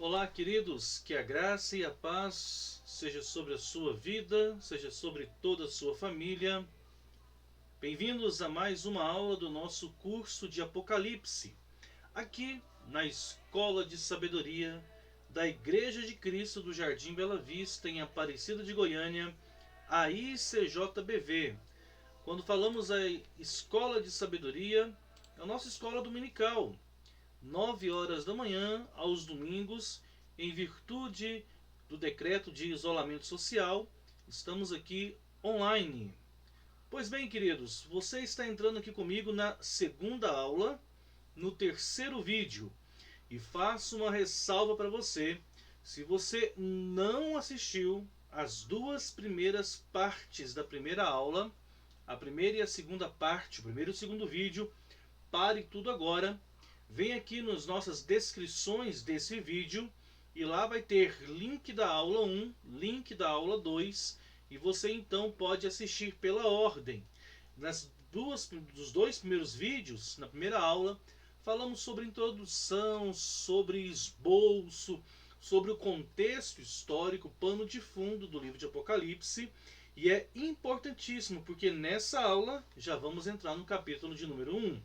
Olá, queridos, que a graça e a paz seja sobre a sua vida, seja sobre toda a sua família. Bem-vindos a mais uma aula do nosso curso de Apocalipse, aqui na Escola de Sabedoria da Igreja de Cristo do Jardim Bela Vista, em Aparecida de Goiânia, a ICJBV. Quando falamos a Escola de Sabedoria, é a nossa escola dominical, 9 horas da manhã aos domingos, em virtude do decreto de isolamento social, estamos aqui online. Pois bem, queridos, você está entrando aqui comigo na segunda aula, no terceiro vídeo, e faço uma ressalva para você. Se você não assistiu as duas primeiras partes da primeira aula, a primeira e a segunda parte, o primeiro e o segundo vídeo, pare tudo agora. Vem aqui nas nossas descrições desse vídeo e lá vai ter link da aula 1, link da aula 2 e você então pode assistir pela ordem. Dos dois primeiros vídeos, na primeira aula, falamos sobre introdução, sobre esboço, sobre o contexto histórico, pano de fundo do livro de Apocalipse. E é importantíssimo porque nessa aula já vamos entrar no capítulo de número 1.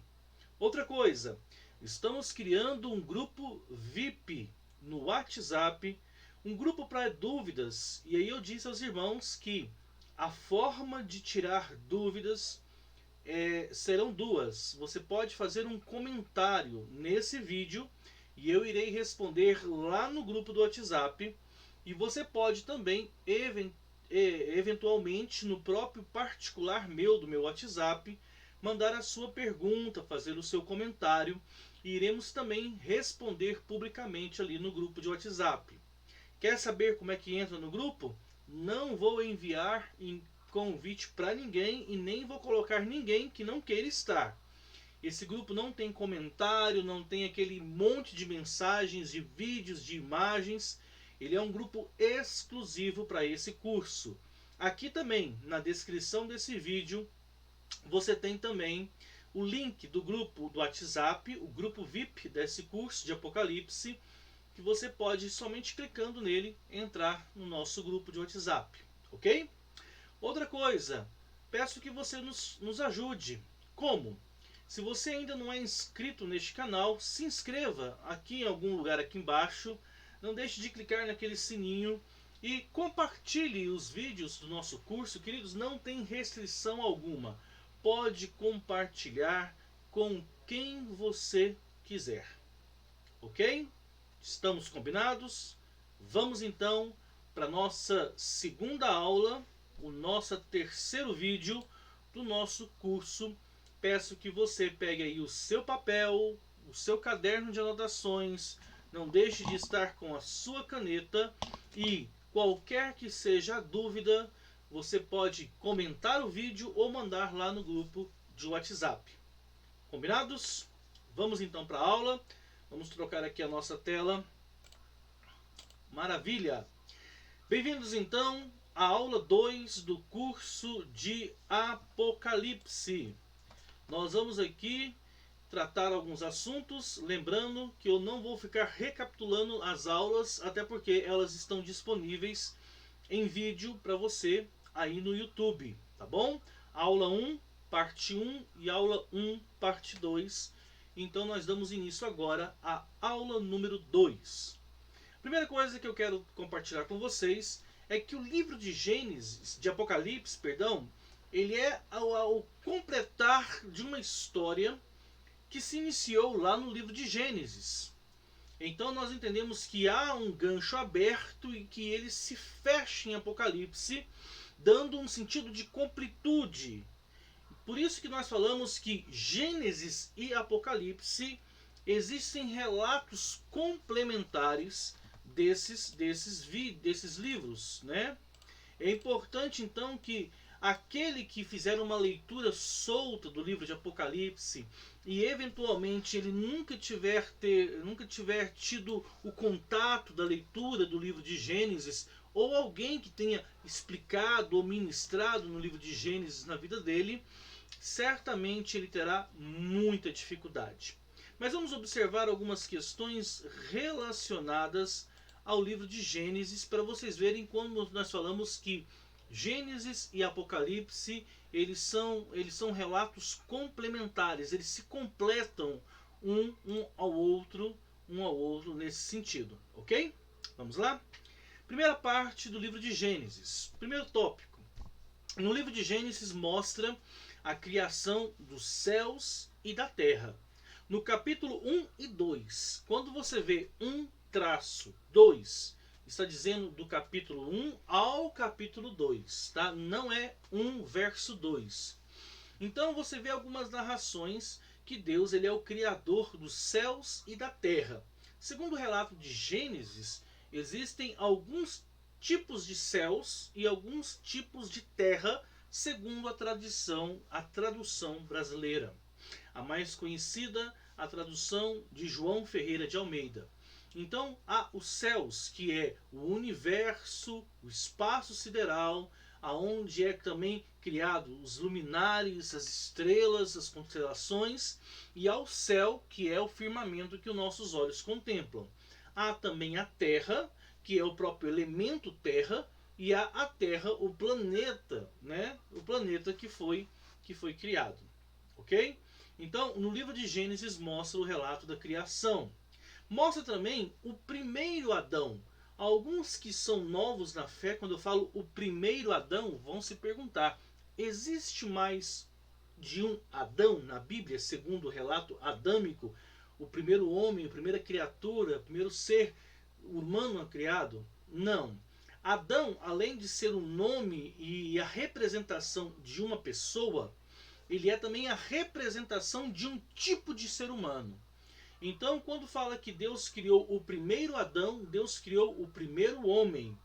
Outra coisa, estamos criando um grupo VIP no WhatsApp, um grupo para dúvidas. E aí eu disse aos irmãos que a forma de tirar dúvidas serão duas. Você pode fazer um comentário nesse vídeo e eu irei responder lá no grupo do WhatsApp. E você pode também, eventualmente, no próprio particular do meu WhatsApp, mandar a sua pergunta, fazer o seu comentário e iremos também responder publicamente ali no grupo de WhatsApp. Quer saber como é que entra no grupo? Não vou enviar convite para ninguém e nem vou colocar ninguém que não queira estar. Esse grupo não tem comentário, não tem aquele monte de mensagens, de vídeos, de imagens. Ele é um grupo exclusivo para esse curso. Aqui também, na descrição desse vídeo, você tem também o link do grupo do WhatsApp, o grupo VIP desse curso de Apocalipse, que você pode, somente clicando nele, entrar no nosso grupo de WhatsApp, ok? Outra coisa, peço que você nos ajude. Como? Se você ainda não é inscrito neste canal, se inscreva aqui em algum lugar aqui embaixo, não deixe de clicar naquele sininho e compartilhe os vídeos do nosso curso, queridos, não tem restrição alguma. Pode compartilhar com quem você quiser. Ok? Estamos combinados? Vamos então para a nossa segunda aula, o nosso terceiro vídeo do nosso curso. Peço que você pegue aí o seu papel, o seu caderno de anotações, não deixe de estar com a sua caneta e qualquer que seja a dúvida, você pode comentar o vídeo ou mandar lá no grupo de WhatsApp. Combinados? Vamos então para a aula. Vamos trocar aqui a nossa tela. Maravilha! Bem-vindos então à aula 2 do curso de Apocalipse. Nós vamos aqui tratar alguns assuntos, lembrando que eu não vou ficar recapitulando as aulas, até porque elas estão disponíveis em vídeo para você aí no YouTube, tá bom? Aula 1, parte 1 e aula 1, parte 2. Então nós damos início agora à aula número 2. Primeira coisa que eu quero compartilhar com vocês é que o livro de Gênesis, de Apocalipse, perdão, ele é ao completar de uma história que se iniciou lá no livro de Gênesis. Então nós entendemos que há um gancho aberto e que ele se fecha em Apocalipse, dando um sentido de completude. Por isso que nós falamos que Gênesis e Apocalipse existem relatos complementares desses livros, né? É importante então que aquele que fizer uma leitura solta do livro de Apocalipse e eventualmente ele nunca tiver tido o contato da leitura do livro de Gênesis, ou alguém que tenha explicado ou ministrado no livro de Gênesis na vida dele, certamente ele terá muita dificuldade. Mas vamos observar algumas questões relacionadas ao livro de Gênesis para vocês verem como nós falamos que Gênesis e Apocalipse eles são relatos complementares, eles se completam um ao outro nesse sentido, ok? Vamos lá? Primeira parte do livro de Gênesis. Primeiro tópico. No livro de Gênesis mostra a criação dos céus e da terra. No capítulo 1 e 2, quando você vê 1-2, está dizendo do capítulo 1 ao capítulo 2, tá? Não é 1 verso 2. Então você vê algumas narrações que Deus ele é o criador dos céus e da terra. Segundo o relato de Gênesis, existem alguns tipos de céus e alguns tipos de terra, segundo a tradução brasileira. A mais conhecida, a tradução de João Ferreira de Almeida. Então há os céus, que é o universo, o espaço sideral, aonde é também criado os luminares, as estrelas, as constelações, e ao céu, que é o firmamento que os nossos olhos contemplam. Há também a terra, que é o próprio elemento terra, e há a terra, o planeta, né? O planeta que foi criado, ok? Então, no livro de Gênesis mostra o relato da criação. Mostra também o primeiro Adão. Alguns que são novos na fé, quando eu falo o primeiro Adão, vão se perguntar: existe mais de um Adão na Bíblia, segundo o relato adâmico? O primeiro homem, a primeira criatura, o primeiro ser humano criado? Não. Adão, além de ser o nome e a representação de uma pessoa, ele é também a representação de um tipo de ser humano. Então, quando fala que Deus criou o primeiro Adão, Deus criou o primeiro homem,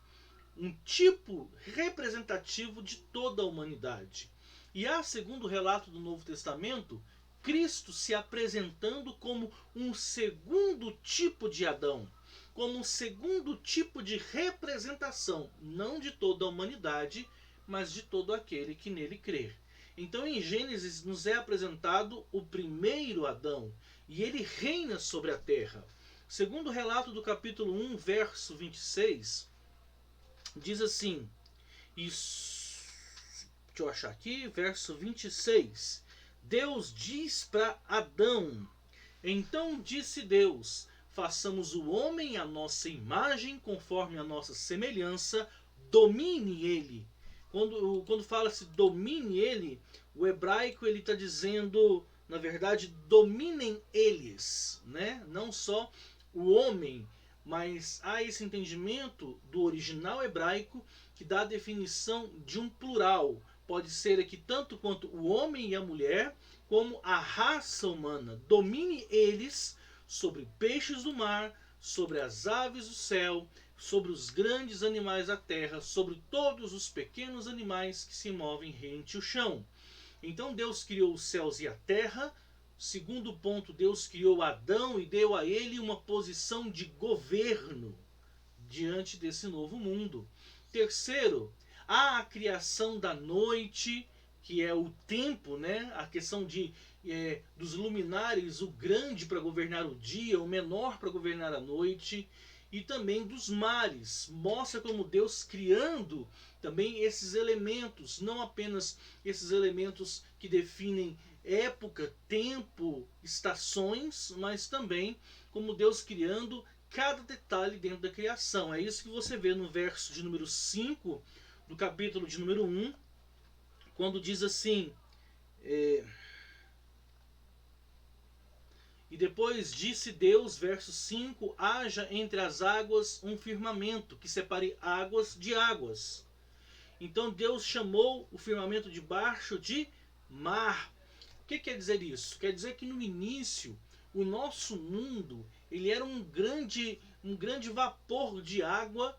um tipo representativo de toda a humanidade. E há, segundo o relato do Novo Testamento, Cristo se apresentando como um segundo tipo de Adão, como um segundo tipo de representação, não de toda a humanidade, mas de todo aquele que nele crer. Então, em Gênesis nos é apresentado o primeiro Adão, e ele reina sobre a terra. Segundo o relato do capítulo 1, verso 26, diz assim, deixa eu achar aqui, verso 26. Deus diz para Adão: então disse Deus, façamos o homem à nossa imagem, conforme a nossa semelhança, domine ele. Quando fala-se domine ele, o hebraico ele está dizendo, na verdade, dominem eles, né? Não só o homem, mas há esse entendimento do original hebraico que dá a definição de um plural. Pode ser aqui tanto quanto o homem e a mulher, como a raça humana. Domine eles sobre peixes do mar, sobre as aves do céu, sobre os grandes animais da terra, sobre todos os pequenos animais que se movem rente o chão. Então Deus criou os céus e a terra. Segundo ponto, Deus criou Adão e deu a ele uma posição de governo diante desse novo mundo. Terceiro, há a criação da noite, que é o tempo, né? A questão dos luminares, o grande para governar o dia, o menor para governar a noite, e também dos mares. Mostra como Deus criando também esses elementos, não apenas esses elementos que definem época, tempo, estações, mas também como Deus criando cada detalhe dentro da criação. É isso que você vê no verso de número 5 do capítulo de número 1, quando diz assim: e depois disse Deus, verso 5, haja entre as águas um firmamento que separe águas de águas. Então Deus chamou o firmamento de baixo de mar. O que quer dizer isso? Quer dizer que no início o nosso mundo ele era um grande vapor de água,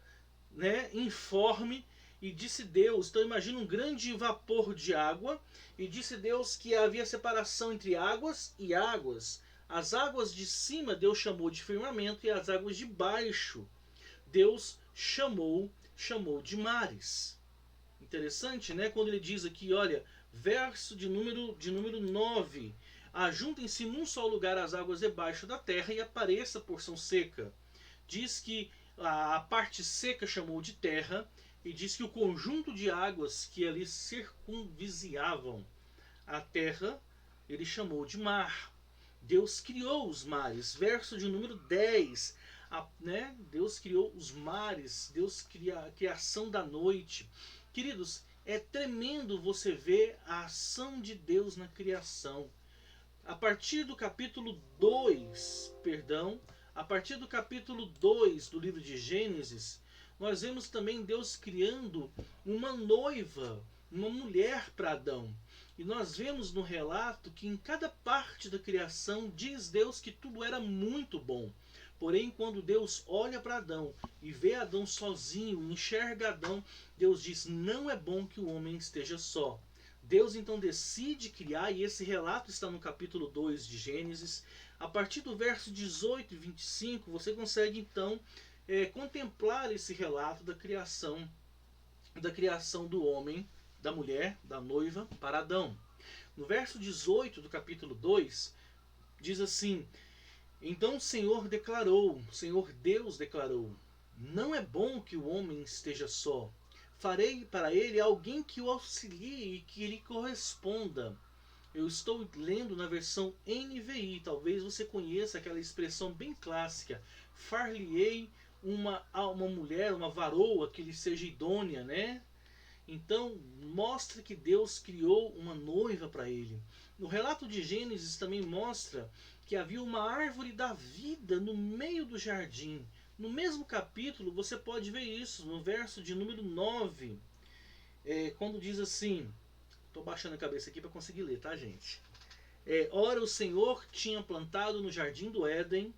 né, informe. E disse Deus, então imagina um grande vapor de água, e disse Deus que havia separação entre águas e águas. As águas de cima Deus chamou de firmamento, e as águas de baixo Deus chamou de mares. Interessante, né? Quando ele diz aqui, olha, verso de número 9, Ajuntem-se num só lugar as águas debaixo da terra e apareça a porção seca. Diz que a parte seca chamou de terra e diz que o conjunto de águas que ali circunvizinhavam a terra ele chamou de mar. Deus criou os mares. Verso de número 10. Deus criou os mares. Deus cria a criação da noite. Queridos, é tremendo você ver a ação de Deus na criação. A partir do capítulo 2, a partir do capítulo 2 do livro de Gênesis, nós vemos também Deus criando uma noiva, uma mulher para Adão. E nós vemos no relato que em cada parte da criação diz Deus que tudo era muito bom. Porém, quando Deus olha para Adão e vê Adão sozinho, enxerga Adão, Deus diz: não é bom que o homem esteja só. Deus então decide criar, e esse relato está no capítulo 2 de Gênesis. A partir do verso 18 e 25, você consegue então contemplar esse relato da criação do homem, da mulher, da noiva para Adão. No verso 18 do capítulo 2, diz assim: então o Senhor Deus declarou, não é bom que o homem esteja só. Farei para ele alguém que o auxilie e que lhe corresponda. Eu estou lendo na versão NVI, talvez você conheça aquela expressão bem clássica. Far-lhe-ei uma mulher, uma varoa que lhe seja idônea, né? Então, mostra que Deus criou uma noiva para ele. No relato de Gênesis também mostra que havia uma árvore da vida no meio do jardim. No mesmo capítulo, você pode ver isso, no verso de número 9, quando diz assim, estou baixando a cabeça aqui para conseguir ler, tá, gente? Ora, o Senhor tinha plantado no jardim do Éden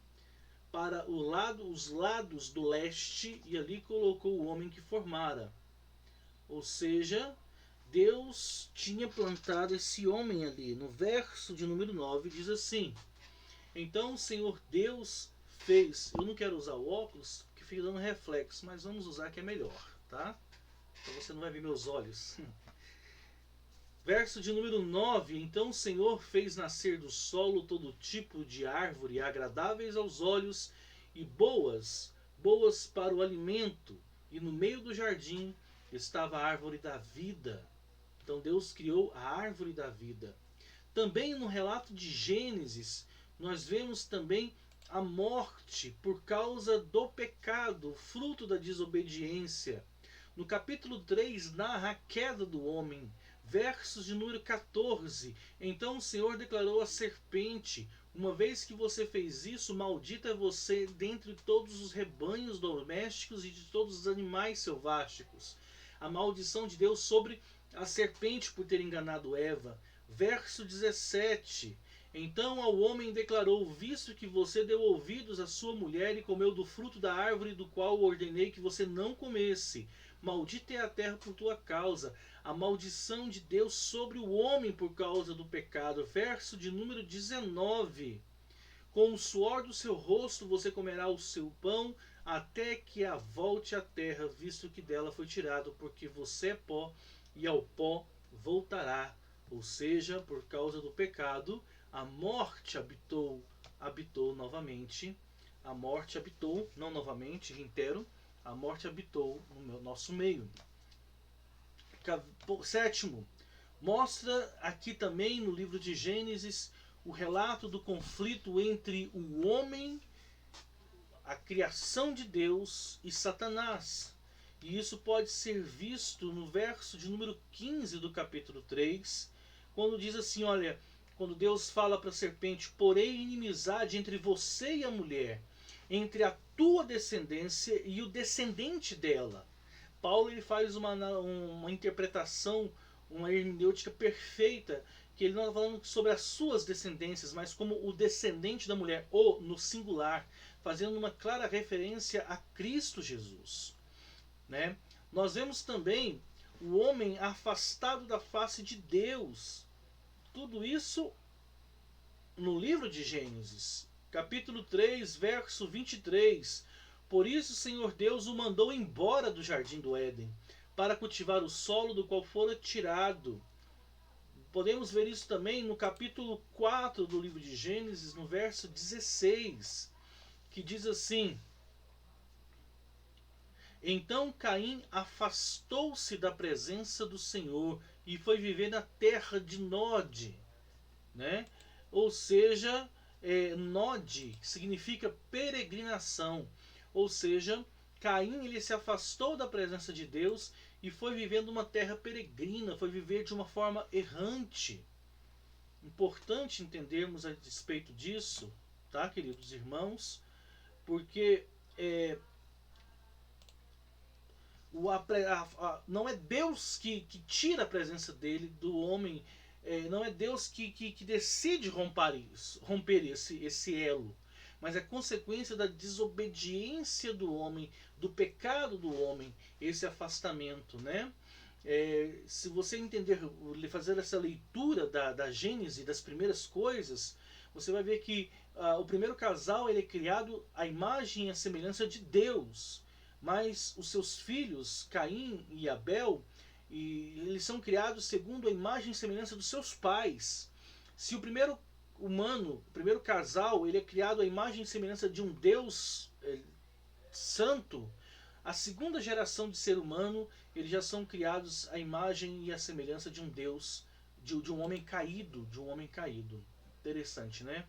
para os lados do leste, e ali colocou o homem que formara. Ou seja, Deus tinha plantado esse homem ali. No verso de número 9 diz assim: então o Senhor Deus fez. Eu não quero usar o óculos que fica dando reflexo, mas vamos usar que é melhor, tá? Então você não vai ver meus olhos. Verso de número 9: então o Senhor fez nascer do solo todo tipo de árvore agradáveis aos olhos e boas para o alimento, e no meio do jardim estava a árvore da vida. Então Deus criou a árvore da vida. Também no relato de Gênesis, nós vemos também a morte por causa do pecado, fruto da desobediência. No capítulo 3 narra a queda do homem, versos de número 14. Então o Senhor declarou à serpente: uma vez que você fez isso, maldita é você dentre todos os rebanhos domésticos e de todos os animais selváticos. A maldição de Deus sobre a serpente por ter enganado Eva. Verso 17. Então ao homem declarou: visto que você deu ouvidos à sua mulher e comeu do fruto da árvore do qual ordenei que você não comesse, maldita é a terra por tua causa. A maldição de Deus sobre o homem por causa do pecado. Verso de número 19. Com o suor do seu rosto você comerá o seu pão, até que a volte à terra, visto que dela foi tirado, porque você é pó, e ao pó voltará. Ou seja, por causa do pecado, a morte habitou novamente. A morte habitou, não novamente, reitero, a morte habitou no nosso meio. Sétimo, mostra aqui também no livro de Gênesis o relato do conflito entre o homem, a criação de Deus, e Satanás. E isso pode ser visto no verso de número 15 do capítulo 3, quando diz assim, olha, quando Deus fala para a serpente: porém inimizade entre você e a mulher, entre a tua descendência e o descendente dela. Paulo ele faz uma interpretação, uma hermenêutica perfeita, que ele não está falando sobre as suas descendências, mas como o descendente da mulher, ou no singular, fazendo uma clara referência a Cristo Jesus. Né? Nós vemos também o homem afastado da face de Deus. Tudo isso no livro de Gênesis, capítulo 3, verso 23. Por isso o Senhor Deus o mandou embora do jardim do Éden, para cultivar o solo do qual fora tirado. Podemos ver isso também no capítulo 4 do livro de Gênesis, no verso 16, que diz assim: Então Caim afastou-se da presença do Senhor e foi viver na terra de Nod, né? Ou seja, Nod significa peregrinação, ou seja, Caim ele se afastou da presença de Deus e foi vivendo uma terra peregrina, foi viver de uma forma errante. Importante entendermos a respeito disso, tá, queridos irmãos? Porque não é Deus que tira a presença dele do homem, não é Deus que decide romper esse elo, mas é consequência da desobediência do homem, do pecado do homem, esse afastamento, né? Se você entender, fazer essa leitura da Gênese, das primeiras coisas, você vai ver que o primeiro casal ele é criado à imagem e à semelhança de Deus, mas os seus filhos, Caim e Abel, eles são criados segundo a imagem e semelhança dos seus pais. Se o primeiro humano, o primeiro casal, ele é criado à imagem e semelhança de um Deus santo, a segunda geração de ser humano, eles já são criados à imagem e à semelhança de um Deus, de um homem caído, Interessante, né?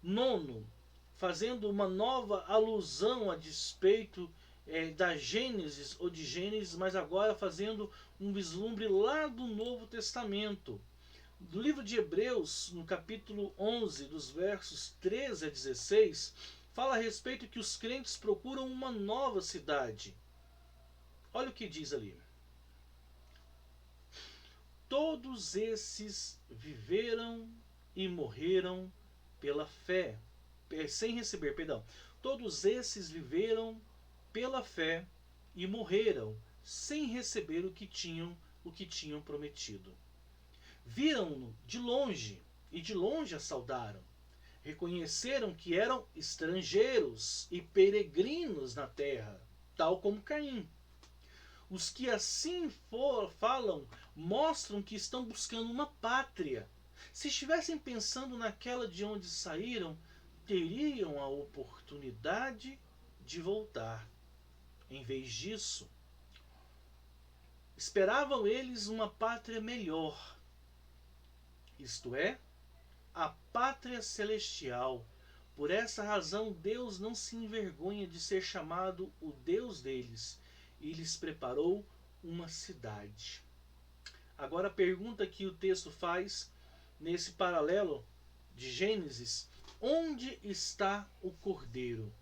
Nono, fazendo uma nova alusão a despeito da Gênesis ou de Gênesis, mas agora fazendo um vislumbre lá do Novo Testamento. Do livro de Hebreus, no capítulo 11, dos versos 13 a 16, fala a respeito que os crentes procuram uma nova cidade. Olha o que diz ali. Todos esses viveram e morreram pela fé, sem receber, perdão. Todos esses viveram pela fé e morreram sem receber o que tinham prometido. Viram-no de longe e de longe a saudaram. Reconheceram que eram estrangeiros e peregrinos na terra, tal como Caim. Os que assim falam mostram que estão buscando uma pátria. Se estivessem pensando naquela de onde saíram, teriam a oportunidade de voltar. Em vez disso, esperavam eles uma pátria melhor, isto é, a pátria celestial. Por essa razão, Deus não se envergonha de ser chamado o Deus deles e lhes preparou uma cidade. Agora a pergunta que o texto faz nesse paralelo de Gênesis: onde está o Cordeiro?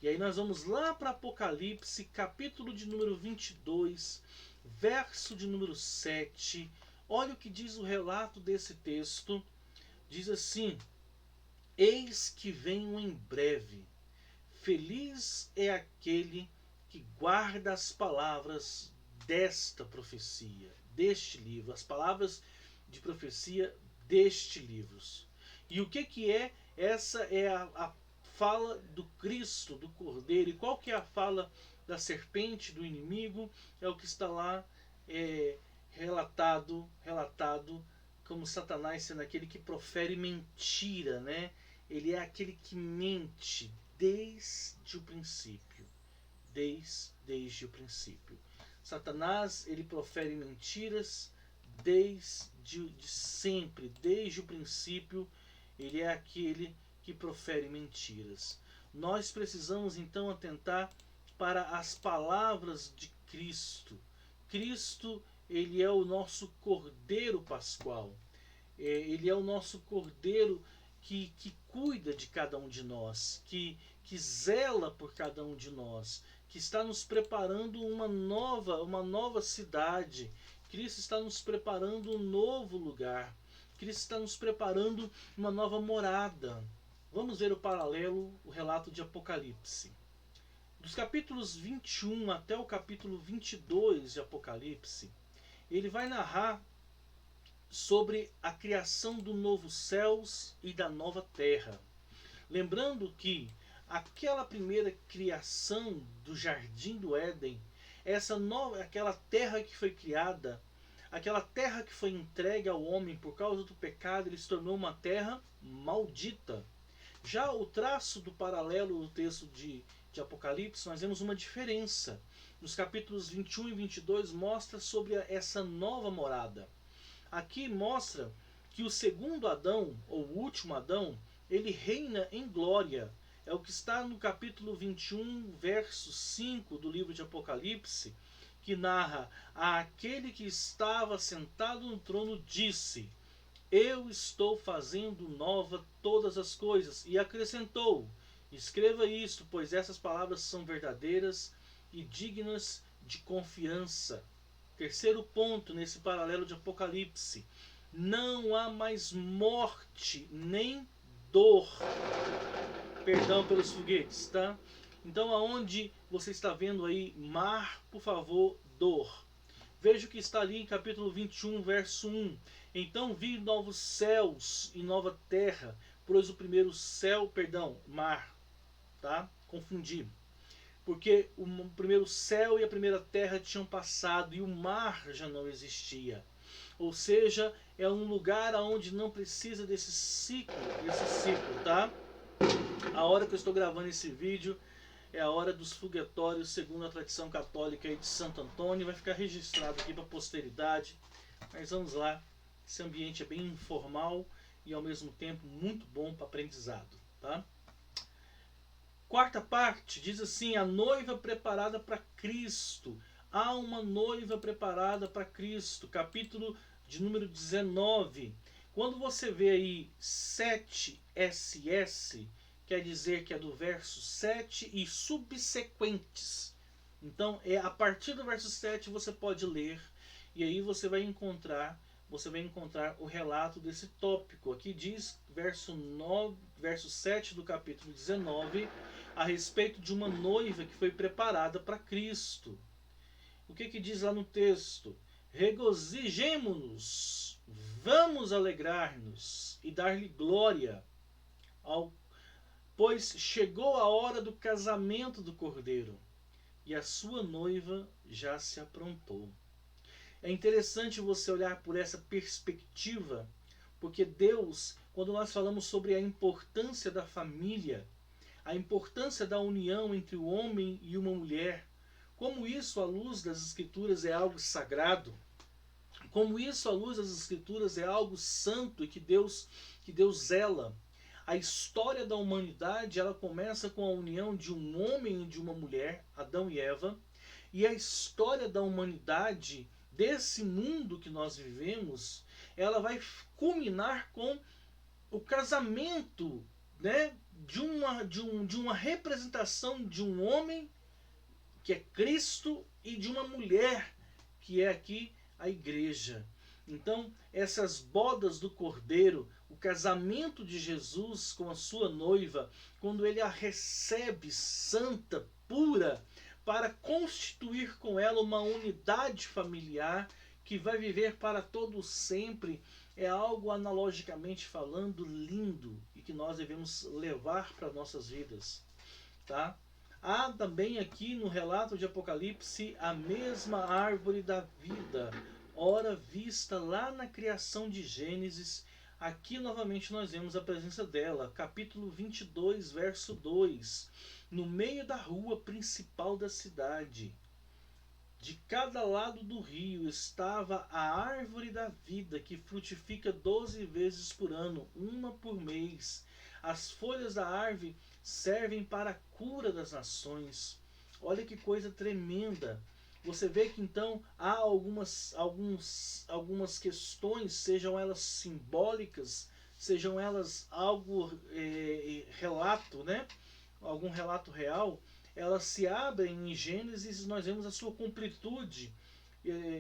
E aí nós vamos lá para Apocalipse, capítulo de número 22, verso de número 7. Olha o que diz o relato desse texto. Diz assim: Eis que venho em breve. Feliz é aquele que guarda as palavras desta profecia, deste livro, as palavras de profecia deste livro. E o que é? Essa é a fala do Cristo, do Cordeiro. E qual que é a fala da serpente, do inimigo? É o que está lá relatado como Satanás sendo aquele que profere mentira, né? Ele é aquele que mente desde o princípio. Desde o princípio. Satanás, ele profere mentiras desde sempre, desde o princípio. Ele é aquele que profere mentiras. Nós precisamos então atentar para as palavras de Cristo. Cristo, ele é o nosso Cordeiro Pascual. Ele é o nosso Cordeiro que cuida de cada um de nós, que zela por cada um de nós, que está nos preparando uma nova cidade. Cristo está nos preparando um novo lugar. Cristo está nos preparando uma nova morada. Vamos ver o paralelo, o relato de Apocalipse. Dos capítulos 21 até o capítulo 22 de Apocalipse, ele vai narrar sobre a criação do novo céus e da nova terra. Lembrando que aquela primeira criação do jardim do Éden, aquela terra que foi criada, Aquela terra que foi entregue ao homem por causa do pecado, ele se tornou uma terra maldita. Já o traço do paralelo do texto de Apocalipse, nós vemos uma diferença. Nos capítulos 21 e 22 mostra sobre essa nova morada. Aqui mostra que o segundo Adão, ou o último Adão, ele reina em glória. É o que está no capítulo 21, verso 5 do livro de Apocalipse, que narra: aquele que estava sentado no trono disse: eu estou fazendo nova todas as coisas. E acrescentou: escreva isto, pois essas palavras são verdadeiras e dignas de confiança. Terceiro ponto nesse paralelo de Apocalipse: não há mais morte nem dor. Perdão pelos foguetes, tá? Então, aonde você está vendo aí mar, por favor, dor. Veja o que está ali em capítulo 21, verso 1. Então vi novos céus e nova terra, pois o primeiro céu, mar, tá? Confundi. Porque o primeiro céu e a primeira terra tinham passado e o mar já não existia. Ou seja, é um lugar onde não precisa desse ciclo, tá? A hora que eu estou gravando esse vídeo é a hora dos foguetórios segundo a tradição católica de Santo Antônio. Vai ficar registrado aqui para a posteridade. Mas vamos lá. Esse ambiente é bem informal e ao mesmo tempo muito bom para aprendizado, tá? Quarta parte diz assim: a noiva preparada para Cristo. Há uma noiva preparada para Cristo. Capítulo de número 19. Quando você vê aí 7SS, quer dizer que é do verso 7 e subsequentes. Então, a partir do verso 7 você pode ler e aí você vai encontrar o relato desse tópico. Aqui diz, verso 7 do capítulo 19, a respeito de uma noiva que foi preparada para Cristo. O que diz lá no texto? Regozijemo-nos, vamos alegrar-nos e dar-lhe glória, pois chegou a hora do casamento do Cordeiro, e a sua noiva já se aprontou. É interessante você olhar por essa perspectiva, porque Deus, quando nós falamos sobre a importância da família, a importância da união entre o homem e uma mulher, como isso à luz das Escrituras é algo sagrado, como isso à luz das Escrituras é algo santo e que Deus zela. A história da humanidade, ela começa com a união de um homem e de uma mulher, Adão e Eva, e a história da humanidade, desse mundo que nós vivemos, ela vai culminar com o casamento, né, de uma representação de um homem, que é Cristo, e de uma mulher, que é aqui a igreja. Então, essas bodas do Cordeiro, o casamento de Jesus com a sua noiva, quando ele a recebe santa, pura, para constituir com ela uma unidade familiar que vai viver para todo sempre, é algo, analogicamente falando, lindo e que nós devemos levar para nossas vidas, tá? Há também aqui no relato de Apocalipse a mesma árvore da vida, ora vista lá na criação de Gênesis. Aqui novamente nós vemos a presença dela, capítulo 22, verso 2. No meio da rua principal da cidade, de cada lado do rio, estava a árvore da vida, que frutifica 12 vezes por ano, uma por mês. As folhas da árvore servem para a cura das nações. Olha que coisa tremenda. Você vê que então há algumas questões, sejam elas simbólicas, sejam elas algo relato, né? Algum relato real, elas se abrem em Gênesis e nós vemos a sua completude.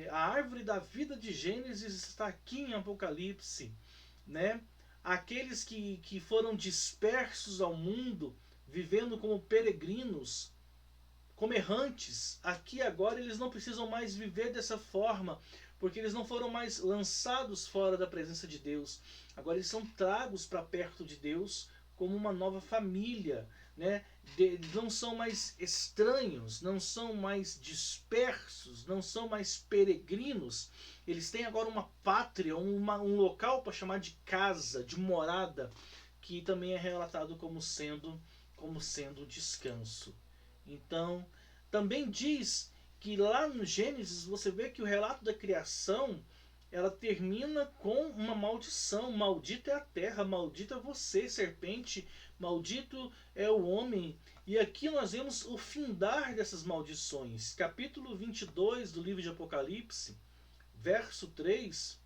A árvore da vida de Gênesis está aqui em Apocalipse, né? Aqueles que foram dispersos ao mundo, vivendo como peregrinos, como errantes, aqui agora eles não precisam mais viver dessa forma, porque eles não foram mais lançados fora da presença de Deus. Agora eles são tragos para perto de Deus como uma nova família, né? Não são mais estranhos, não são mais dispersos, não são mais peregrinos. Eles têm agora uma pátria, um local para chamar de casa, de morada, que também é relatado como sendo descanso. Então, também diz que lá no Gênesis você vê que o relato da criação ela termina com uma maldição. Maldita é a terra, maldita é você, serpente, maldito é o homem. E aqui nós vemos o findar dessas maldições. Capítulo 22 do livro de Apocalipse, verso 3,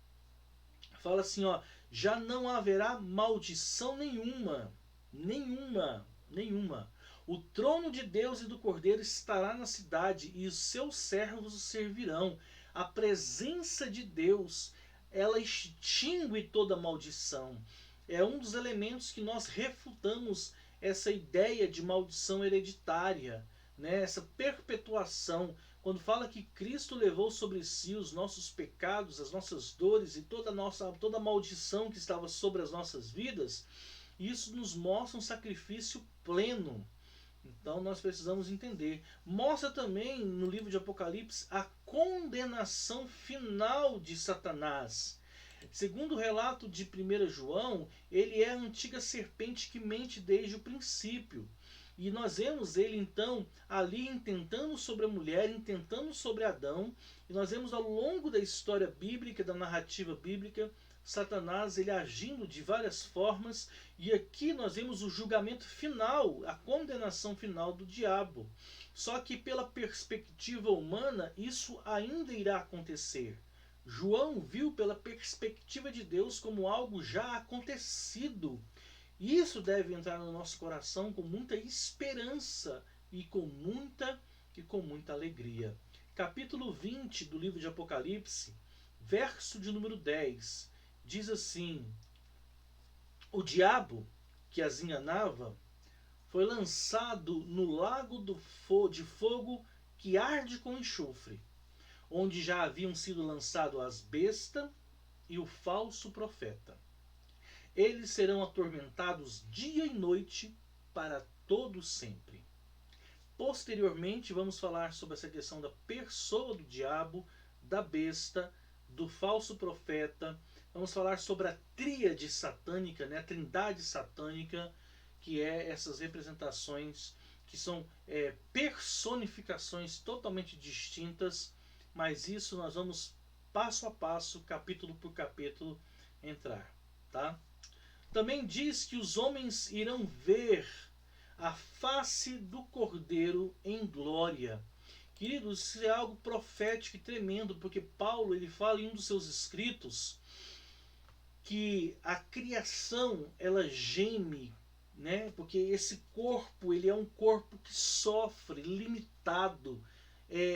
fala assim, ó: já não haverá maldição nenhuma, nenhuma. O trono de Deus e do Cordeiro estará na cidade, e os seus servos o servirão. A presença de Deus, ela extingue toda maldição. É um dos elementos que nós refutamos essa ideia de maldição hereditária, né? Essa perpetuação. Quando fala que Cristo levou sobre si os nossos pecados, as nossas dores e toda a maldição que estava sobre as nossas vidas, isso nos mostra um sacrifício pleno. Então nós precisamos entender. Mostra também no livro de Apocalipse a condenação final de Satanás. Segundo o relato de 1 João, ele é a antiga serpente que mente desde o princípio. E nós vemos ele então ali intentando sobre a mulher, intentando sobre Adão. E nós vemos ao longo da história bíblica, da narrativa bíblica, Satanás ele agindo de várias formas. E aqui nós vemos o julgamento final, a condenação final do diabo. Só que pela perspectiva humana, isso ainda irá acontecer. João viu pela perspectiva de Deus como algo já acontecido. Isso deve entrar no nosso coração com muita esperança e com muita alegria. Capítulo 20 do livro de Apocalipse, verso de número 10, diz assim: o diabo que as enganava foi lançado no lago de fogo que arde com enxofre, onde já haviam sido lançados as bestas e o falso profeta. Eles serão atormentados dia e noite para todo sempre. Posteriormente vamos falar sobre essa questão da pessoa do diabo, da besta, do falso profeta. Vamos falar sobre a tríade satânica, né? A trindade satânica, que é essas representações que são personificações totalmente distintas, mas isso nós vamos passo a passo, capítulo por capítulo, entrar, tá? Também diz que os homens irão ver a face do Cordeiro em glória. Queridos, isso é algo profético e tremendo, porque Paulo ele fala em um dos seus escritos que a criação ela geme, né? Porque esse corpo ele é um corpo que sofre, limitado,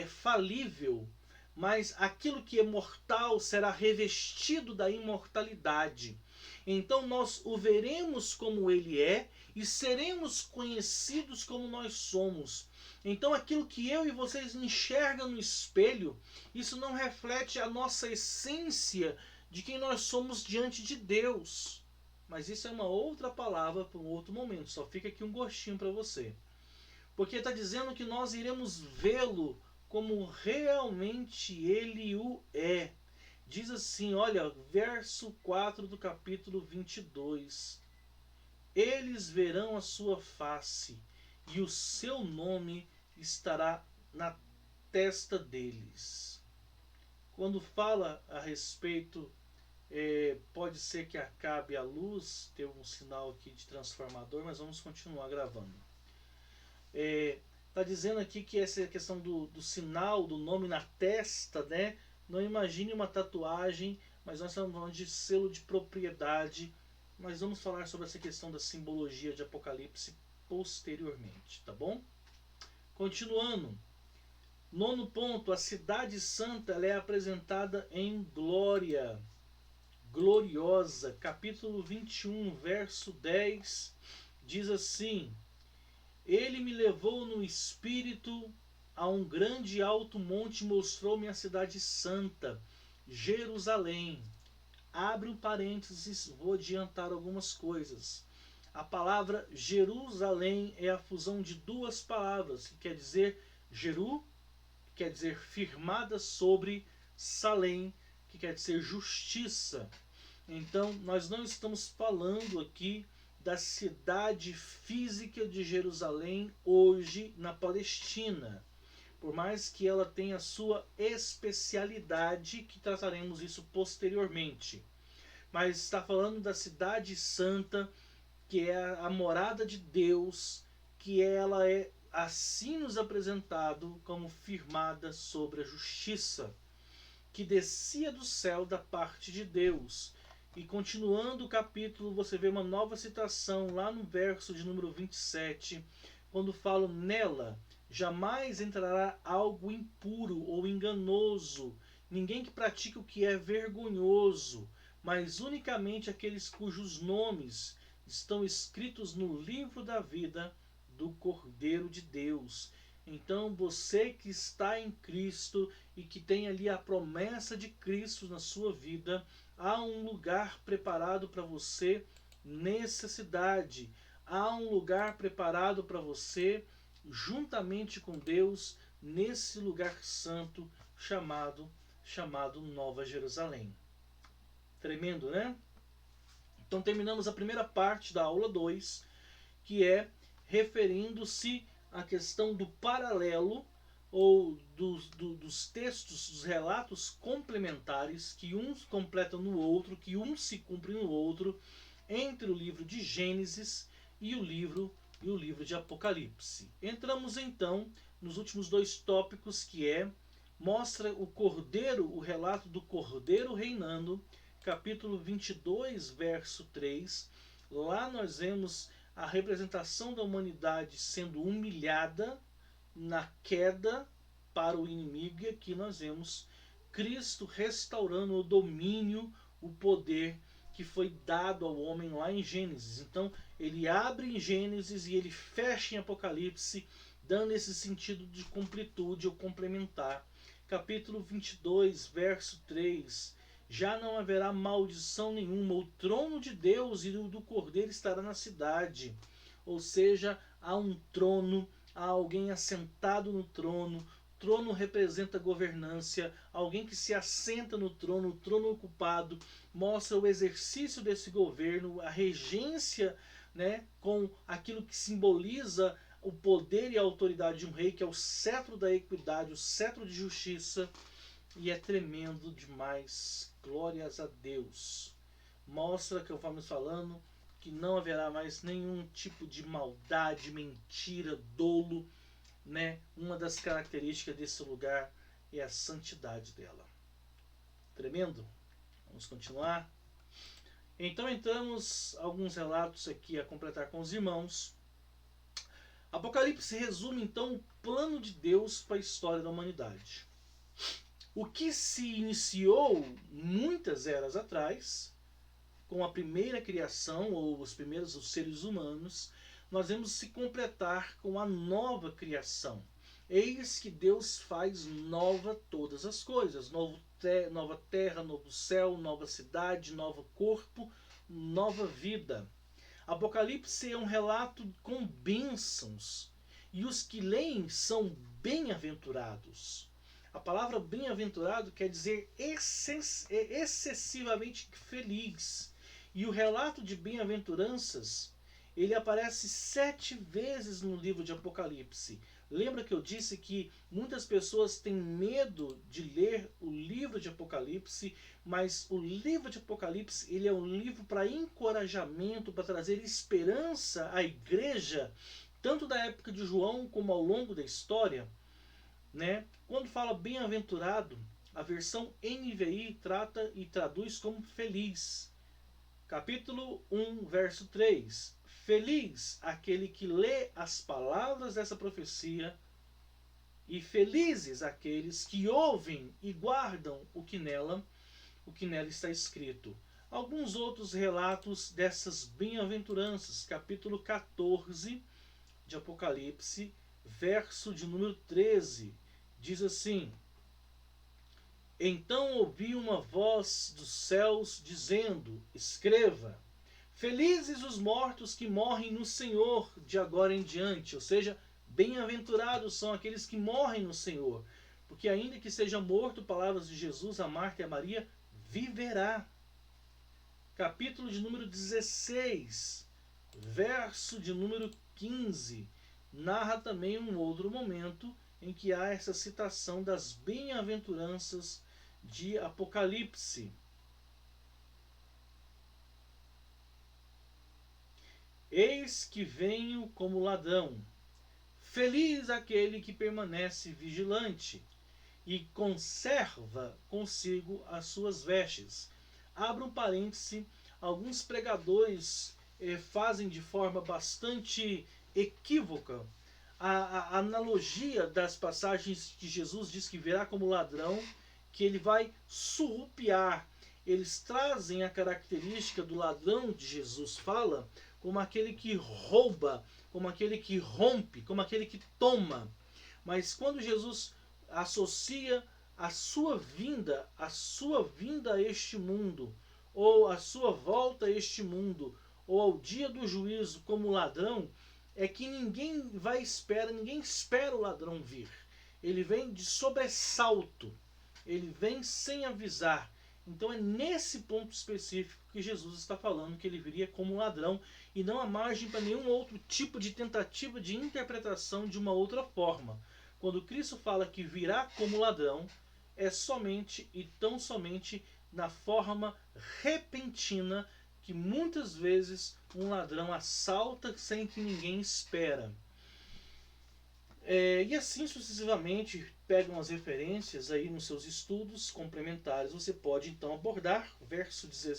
falível, mas aquilo que é mortal será revestido da imortalidade. Então nós o veremos como ele é e seremos conhecidos como nós somos. Então aquilo que eu e vocês enxergam no espelho, isso não reflete a nossa essência de quem nós somos diante de Deus. Mas isso é uma outra palavra para um outro momento. Só fica aqui um gostinho para você. Porque está dizendo que nós iremos vê-lo como realmente ele o é. Diz assim, olha, verso 4 do capítulo 22. Eles verão a sua face, e o seu nome estará na testa deles. Quando fala a respeito, pode ser que acabe a luz, teve um sinal aqui de transformador, mas vamos continuar gravando. Está dizendo aqui que essa questão do sinal, do nome na testa, né? Não imagine uma tatuagem, mas nós estamos falando de selo de propriedade. Nós vamos falar sobre essa questão da simbologia de Apocalipse posteriormente, tá bom? Continuando. 9º ponto, a cidade santa ela é apresentada em glória, gloriosa. Capítulo 21, verso 10, diz assim: ele me levou no espírito a um grande e alto monte, mostrou-me a cidade santa, Jerusalém. Abre um parênteses, vou adiantar algumas coisas. A palavra Jerusalém é a fusão de duas palavras, que quer dizer Jeru, que quer dizer firmada sobre, Salém, que quer dizer justiça. Então, nós não estamos falando aqui da cidade física de Jerusalém hoje na Palestina, por mais que ela tenha sua especialidade, que trataremos isso posteriormente. Mas está falando da cidade santa, que é a morada de Deus, que ela é assim nos apresentado como firmada sobre a justiça, que descia do céu da parte de Deus. E continuando o capítulo, você vê uma nova citação lá no verso de número 27, quando fala: nela jamais entrará algo impuro ou enganoso, ninguém que pratique o que é vergonhoso, mas unicamente aqueles cujos nomes estão escritos no livro da vida do Cordeiro de Deus. Então, você que está em Cristo e que tem ali a promessa de Cristo na sua vida, há um lugar preparado para você nessa cidade. Há um lugar preparado para você juntamente com Deus nesse lugar santo chamado Nova Jerusalém. Tremendo, né? Então terminamos a primeira parte da aula 2, que é referindo-se à questão do paralelo ou dos textos, dos relatos complementares, que um completa no outro, que um se cumpre no outro, entre o livro de Gênesis e o livro de Apocalipse. Entramos então nos últimos dois tópicos, que mostra o Cordeiro, o relato do Cordeiro reinando, capítulo 22, verso 3. Lá nós vemos a representação da humanidade sendo humilhada na queda para o inimigo, e aqui nós vemos Cristo restaurando o domínio, o poder que foi dado ao homem lá em Gênesis. Então ele abre em Gênesis e ele fecha em Apocalipse, dando esse sentido de completude ou complementar. Capítulo 22, verso 3: já não haverá maldição nenhuma, o trono de Deus e o do Cordeiro estará na cidade. Ou seja, há um trono, há alguém assentado no trono. Trono representa governância, alguém que se assenta no trono, o trono ocupado, mostra o exercício desse governo, a regência, né, com aquilo que simboliza o poder e a autoridade de um rei, que é o cetro da equidade, o cetro de justiça. E é tremendo demais. Glórias a Deus. Mostra, que vamos falando, que não haverá mais nenhum tipo de maldade, mentira, dolo, né? Uma das características desse lugar é a santidade dela. Tremendo? Vamos continuar. Então entramos alguns relatos aqui a completar com os irmãos. Apocalipse resume então o plano de Deus para a história da humanidade. O que se iniciou muitas eras atrás, com a primeira criação, ou os primeiros seres humanos, nós vemos se completar com a nova criação. Eis que Deus faz nova todas as coisas. Nova terra, novo céu, nova cidade, novo corpo, nova vida. Apocalipse é um relato com bênçãos, e os que leem são bem-aventurados. A palavra bem-aventurado quer dizer excessivamente feliz. E o relato de bem-aventuranças, ele aparece 7 vezes no livro de Apocalipse. Lembra que eu disse que muitas pessoas têm medo de ler o livro de Apocalipse, mas o livro de Apocalipse, ele é um livro para encorajamento, para trazer esperança à igreja, tanto da época de João como ao longo da história. Né? Quando fala bem-aventurado, a versão NVI trata e traduz como feliz. Capítulo 1, verso 3. Feliz aquele que lê as palavras dessa profecia, e felizes aqueles que ouvem e guardam o que nela está escrito. Alguns outros relatos dessas bem-aventuranças. Capítulo 14 de Apocalipse, verso de número 13, diz assim: então ouvi uma voz dos céus dizendo: escreva, Felizes os mortos que morrem no Senhor de agora em diante, ou seja, bem-aventurados são aqueles que morrem no Senhor, porque ainda que seja morto, palavras de Jesus a Marta e a Maria, viverá. Capítulo de número 16, verso de número 15, narra também um outro momento em que há essa citação das bem-aventuranças de Apocalipse. Eis que venho como ladrão. Feliz aquele que permanece vigilante e conserva consigo as suas vestes. Abra um parêntese, alguns pregadores fazem de forma bastante equívoca a analogia das passagens que Jesus diz que virá como ladrão, que ele vai surrupiar. Eles trazem a característica do ladrão de Jesus fala como aquele que rouba, como aquele que rompe, como aquele que toma. Mas quando Jesus associa a sua vinda a este mundo, ou a sua volta a este mundo, ou ao dia do juízo como ladrão, é que ninguém espera o ladrão vir. Ele vem de sobressalto, ele vem sem avisar. Então é nesse ponto específico que Jesus está falando que ele viria como ladrão, e não há margem para nenhum outro tipo de tentativa de interpretação de uma outra forma. Quando Cristo fala que virá como ladrão, é somente e tão somente na forma repentina que muitas vezes um ladrão assalta sem que ninguém espera. E assim sucessivamente, pegam as referências aí nos seus estudos complementares. Você pode então abordar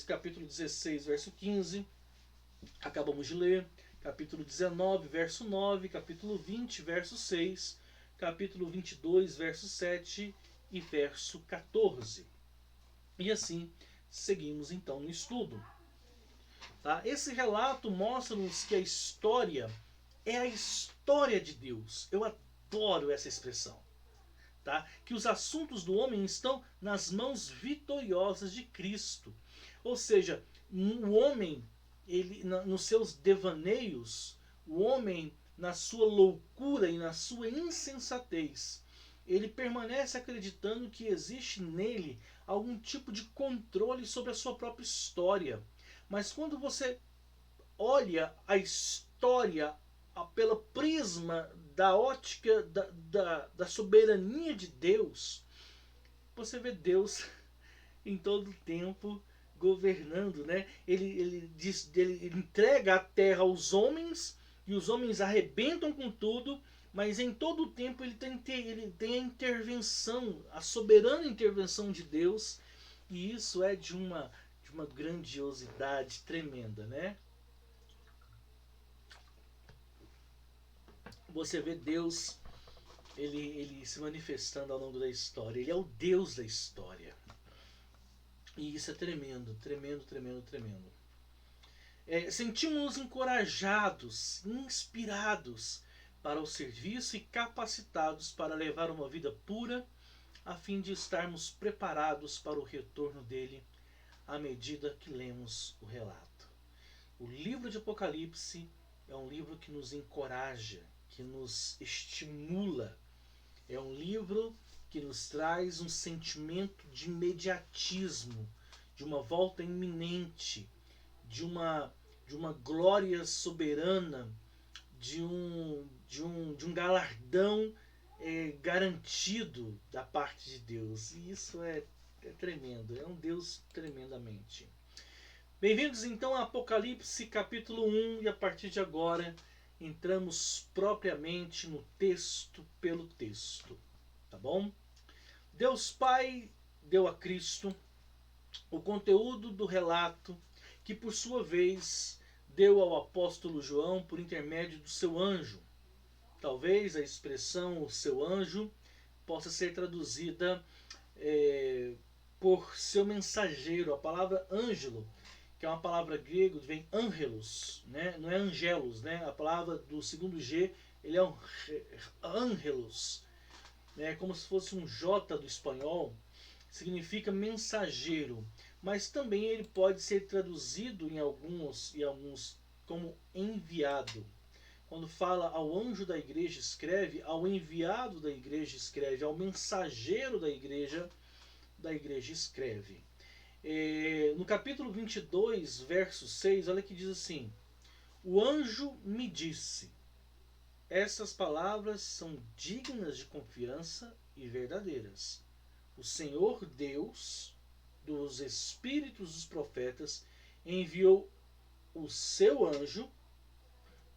capítulo 16, verso 15, acabamos de ler, capítulo 19, verso 9, capítulo 20, verso 6, capítulo 22, verso 7 e verso 14. E assim seguimos então no estudo. Tá? Esse relato mostra-nos que a história é a história de Deus. Eu adoro essa expressão. Tá? Que os assuntos do homem estão nas mãos vitoriosas de Cristo. Ou seja, o homem, ele, nos seus devaneios, o homem, na sua loucura e na sua insensatez, ele permanece acreditando que existe nele algum tipo de controle sobre a sua própria história. Mas quando você olha a história pelo prisma da ótica da soberania de Deus, você vê Deus em todo o tempo governando, né? Ele entrega a terra aos homens e os homens arrebentam com tudo, mas em todo o tempo ele tem a intervenção, a soberana intervenção de Deus, e isso é de uma grandiosidade tremenda, né? Você vê Deus ele se manifestando ao longo da história. Ele é o Deus da história. E isso é tremendo, tremendo, tremendo, tremendo. Sentimos-nos encorajados, inspirados para o serviço e capacitados para levar uma vida pura, a fim de estarmos preparados para o retorno dele à medida que lemos o relato. O livro de Apocalipse é um livro que nos encoraja, que nos estimula. É um livro que nos traz um sentimento de imediatismo, de uma volta iminente, de uma glória soberana, de um galardão garantido da parte de Deus. E isso é tremendo, é um Deus tremendamente. Bem-vindos então a Apocalipse capítulo 1, e a partir de agora entramos propriamente no texto pelo texto, tá bom? Deus Pai deu a Cristo o conteúdo do relato, que por sua vez deu ao apóstolo João por intermédio do seu anjo. Talvez a expressão o seu anjo possa ser traduzida por seu mensageiro. A palavra ângelo, que é uma palavra grega, vem angelos, né? Não é angelos, né? A palavra do segundo G, ele é um angelos, né? Como se fosse um J do espanhol, significa mensageiro. mas também ele pode ser traduzido em alguns como enviado. Quando fala ao anjo da igreja escreve, ao enviado da igreja escreve, ao mensageiro da igreja escreve. No capítulo 22, verso 6, olha que diz assim: o anjo me disse, essas palavras são dignas de confiança e verdadeiras. O Senhor Deus dos espíritos dos profetas enviou o seu anjo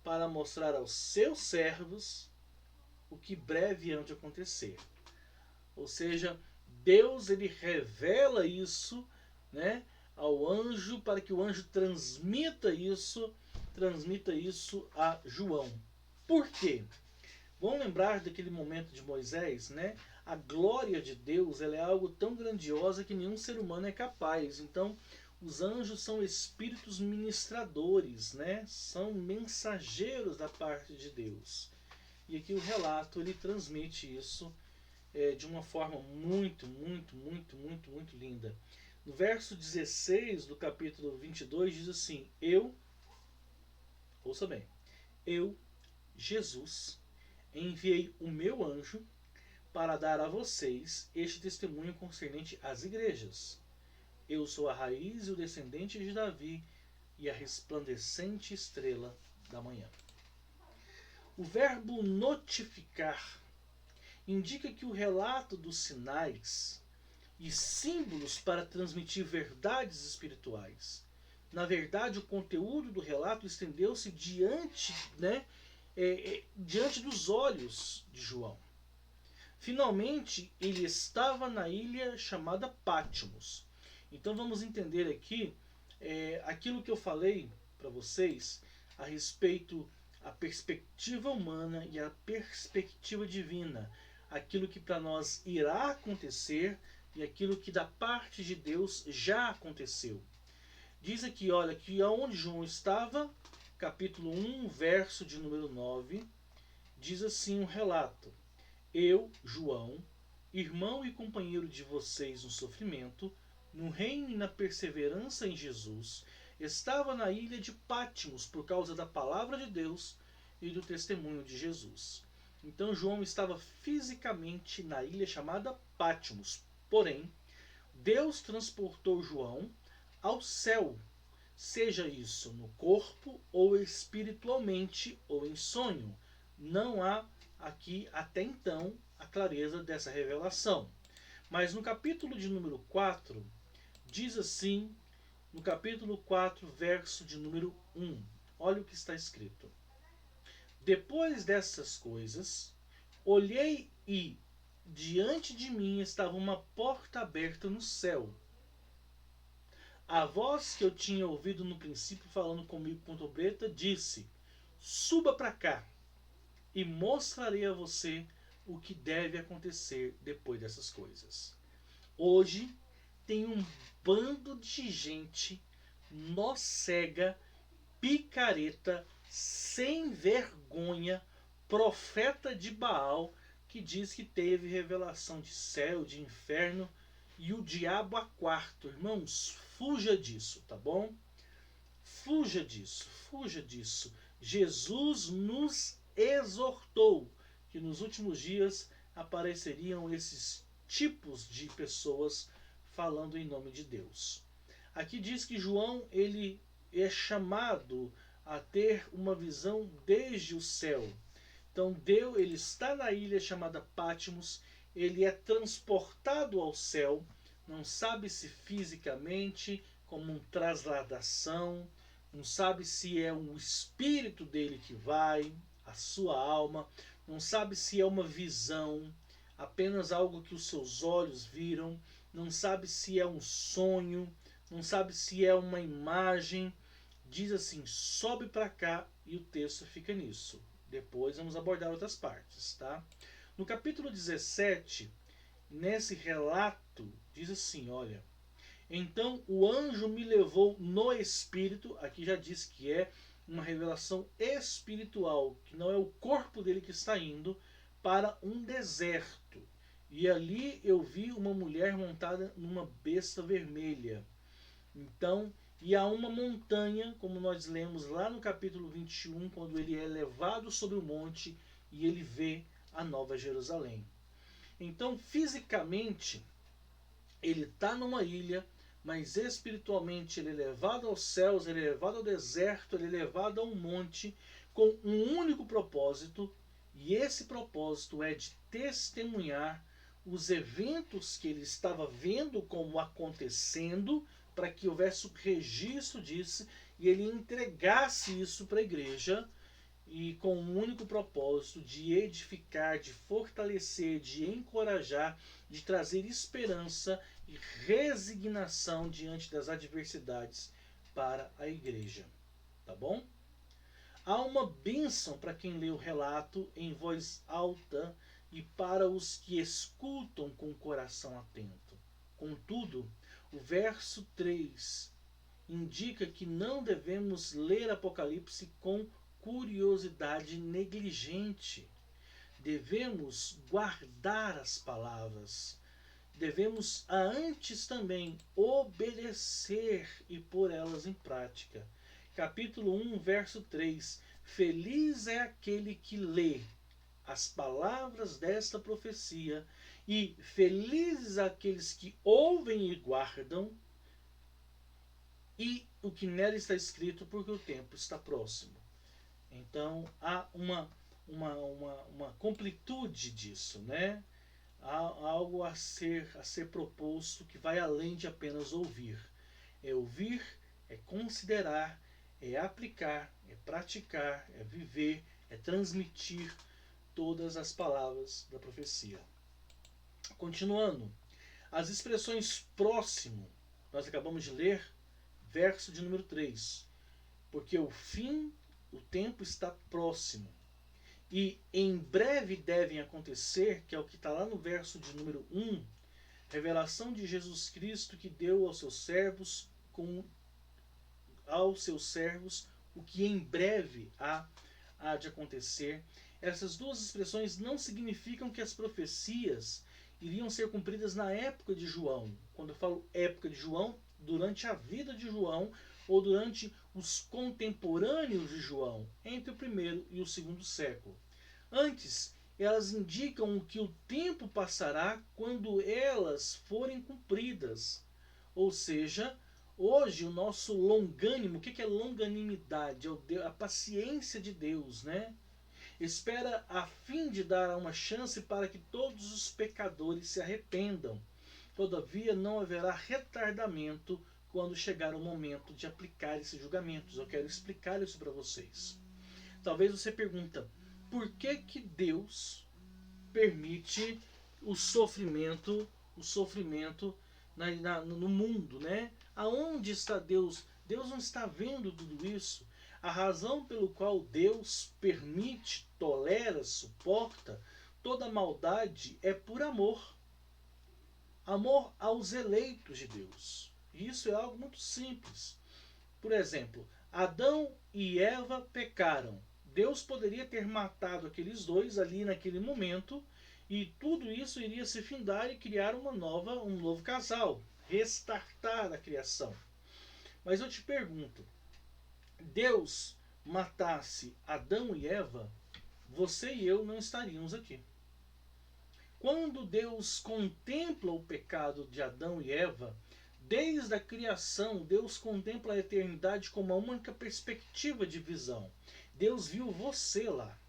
para mostrar aos seus servos o que breve há de acontecer. Ou seja, Deus ele revela isso, né, ao anjo para que o anjo transmita isso a João. Por quê? Vamos lembrar daquele momento de Moisés, né? A glória de Deus ela é algo tão grandiosa que nenhum ser humano é capaz. Então, os anjos são espíritos ministradores, né? São mensageiros da parte de Deus. E aqui o relato ele transmite isso de uma forma muito linda. No verso 16 do capítulo 22 diz assim: ouça bem, eu, Jesus, enviei o meu anjo para dar a vocês este testemunho concernente às igrejas. Eu sou a raiz e o descendente de Davi e a resplandecente estrela da manhã. O verbo notificar indica que o relato dos sinais e símbolos para transmitir verdades espirituais. Na verdade, o conteúdo do relato estendeu-se diante dos olhos de João. Finalmente, ele estava na ilha chamada Patmos. Então vamos entender aqui aquilo que eu falei para vocês a respeito da perspectiva humana e a perspectiva divina. Aquilo que para nós irá acontecer e aquilo que da parte de Deus já aconteceu. Diz aqui, olha, que aonde João estava, capítulo 1, verso de número 9, diz assim um relato: eu, João, irmão e companheiro de vocês no sofrimento, no reino e na perseverança em Jesus, estava na ilha de Patmos por causa da palavra de Deus e do testemunho de Jesus. Então João estava fisicamente na ilha chamada Patmos. Porém, Deus transportou João ao céu, seja isso no corpo ou espiritualmente ou em sonho. Não há aqui até então a clareza dessa revelação. Mas no capítulo de número 4, diz assim, no capítulo 4, verso de número 1, olha o que está escrito: depois dessas coisas, olhei e diante de mim estava uma porta aberta no céu. A voz que eu tinha ouvido no princípio falando comigo com trombeta disse: suba para cá e mostrarei a você o que deve acontecer depois dessas coisas. Hoje tem um bando de gente nó cega, picareta, sem vergonha, profeta de Baal, que diz que teve revelação de céu, de inferno e o diabo a quarto. Irmãos, fuja disso, tá bom? Fuja disso, fuja disso. Jesus nos exortou que nos últimos dias apareceriam esses tipos de pessoas falando em nome de Deus. Aqui diz que João ele é chamado a ter uma visão desde o céu. Então Deus ele está na ilha chamada Patmos, ele é transportado ao céu, não sabe se fisicamente, como uma trasladação, não sabe se é um espírito dele que vai, a sua alma, não sabe se é uma visão, apenas algo que os seus olhos viram, não sabe se é um sonho, não sabe se é uma imagem. Diz assim, sobe para cá, e o texto fica nisso. Depois vamos abordar outras partes, tá? No capítulo 17, nesse relato, diz assim, olha: então o anjo me levou no espírito, aqui já diz que é uma revelação espiritual, que não é o corpo dele que está indo, para um deserto. E ali eu vi uma mulher montada numa besta vermelha. Então, e há uma montanha, como nós lemos lá no capítulo 21, quando ele é levado sobre o monte e ele vê a Nova Jerusalém. Então, fisicamente, ele está numa ilha, mas espiritualmente ele é levado aos céus, ele é levado ao deserto, ele é levado a um monte com um único propósito, e esse propósito é de testemunhar os eventos que ele estava vendo como acontecendo, para que houvesse o registro disso e ele entregasse isso para a igreja, e com um único propósito de edificar, de fortalecer, de encorajar, de trazer esperança e resignação diante das adversidades para a igreja. Tá bom? Há uma bênção para quem lê o relato em voz alta e para os que escutam com o coração atento. Contudo, o verso 3 indica que não devemos ler Apocalipse com curiosidade negligente. Devemos guardar as palavras. Devemos antes também obedecer e pôr elas em prática. Capítulo 1, verso 3. Feliz é aquele que lê as palavras desta profecia, e felizes aqueles que ouvem e guardam e o que nela está escrito, porque o tempo está próximo. Então há uma completude disso, né? Há algo a ser proposto que vai além de apenas ouvir. É ouvir, é considerar, é aplicar, é praticar, é viver, é transmitir todas as palavras da profecia. Continuando, as expressões próximo, nós acabamos de ler, verso de número 3. Porque o fim, o tempo está próximo. E em breve devem acontecer, que é o que está lá no verso de número 1, revelação de Jesus Cristo que deu aos seus servos, o que em breve há de acontecer. Essas duas expressões não significam que as profecias iriam ser cumpridas na época de João. Quando eu falo época de João, durante a vida de João ou durante os contemporâneos de João, entre o primeiro e o segundo século. Antes, elas indicam que o tempo passará quando elas forem cumpridas. Ou seja, hoje o nosso longânimo, o que é longanimidade? É a paciência de Deus, né? Espera a fim de dar uma chance para que todos os pecadores se arrependam. Todavia não haverá retardamento quando chegar o momento de aplicar esses julgamentos. Eu quero explicar isso para vocês. Talvez você pergunta, por que Deus permite o sofrimento no mundo, né? Aonde está Deus? Deus não está vendo tudo isso. A razão pelo qual Deus permite, tolera, suporta toda maldade é por amor. Amor aos eleitos de Deus. E isso é algo muito simples. Por exemplo, Adão e Eva pecaram. Deus poderia ter matado aqueles dois ali naquele momento e tudo isso iria se findar e criar um novo casal, restartar a criação. Mas eu te pergunto, Deus matasse Adão e Eva, você e eu não estaríamos aqui. Quando Deus contempla o pecado de Adão e Eva, desde a criação, Deus contempla a eternidade como a única perspectiva de visão. Deus viu você lá.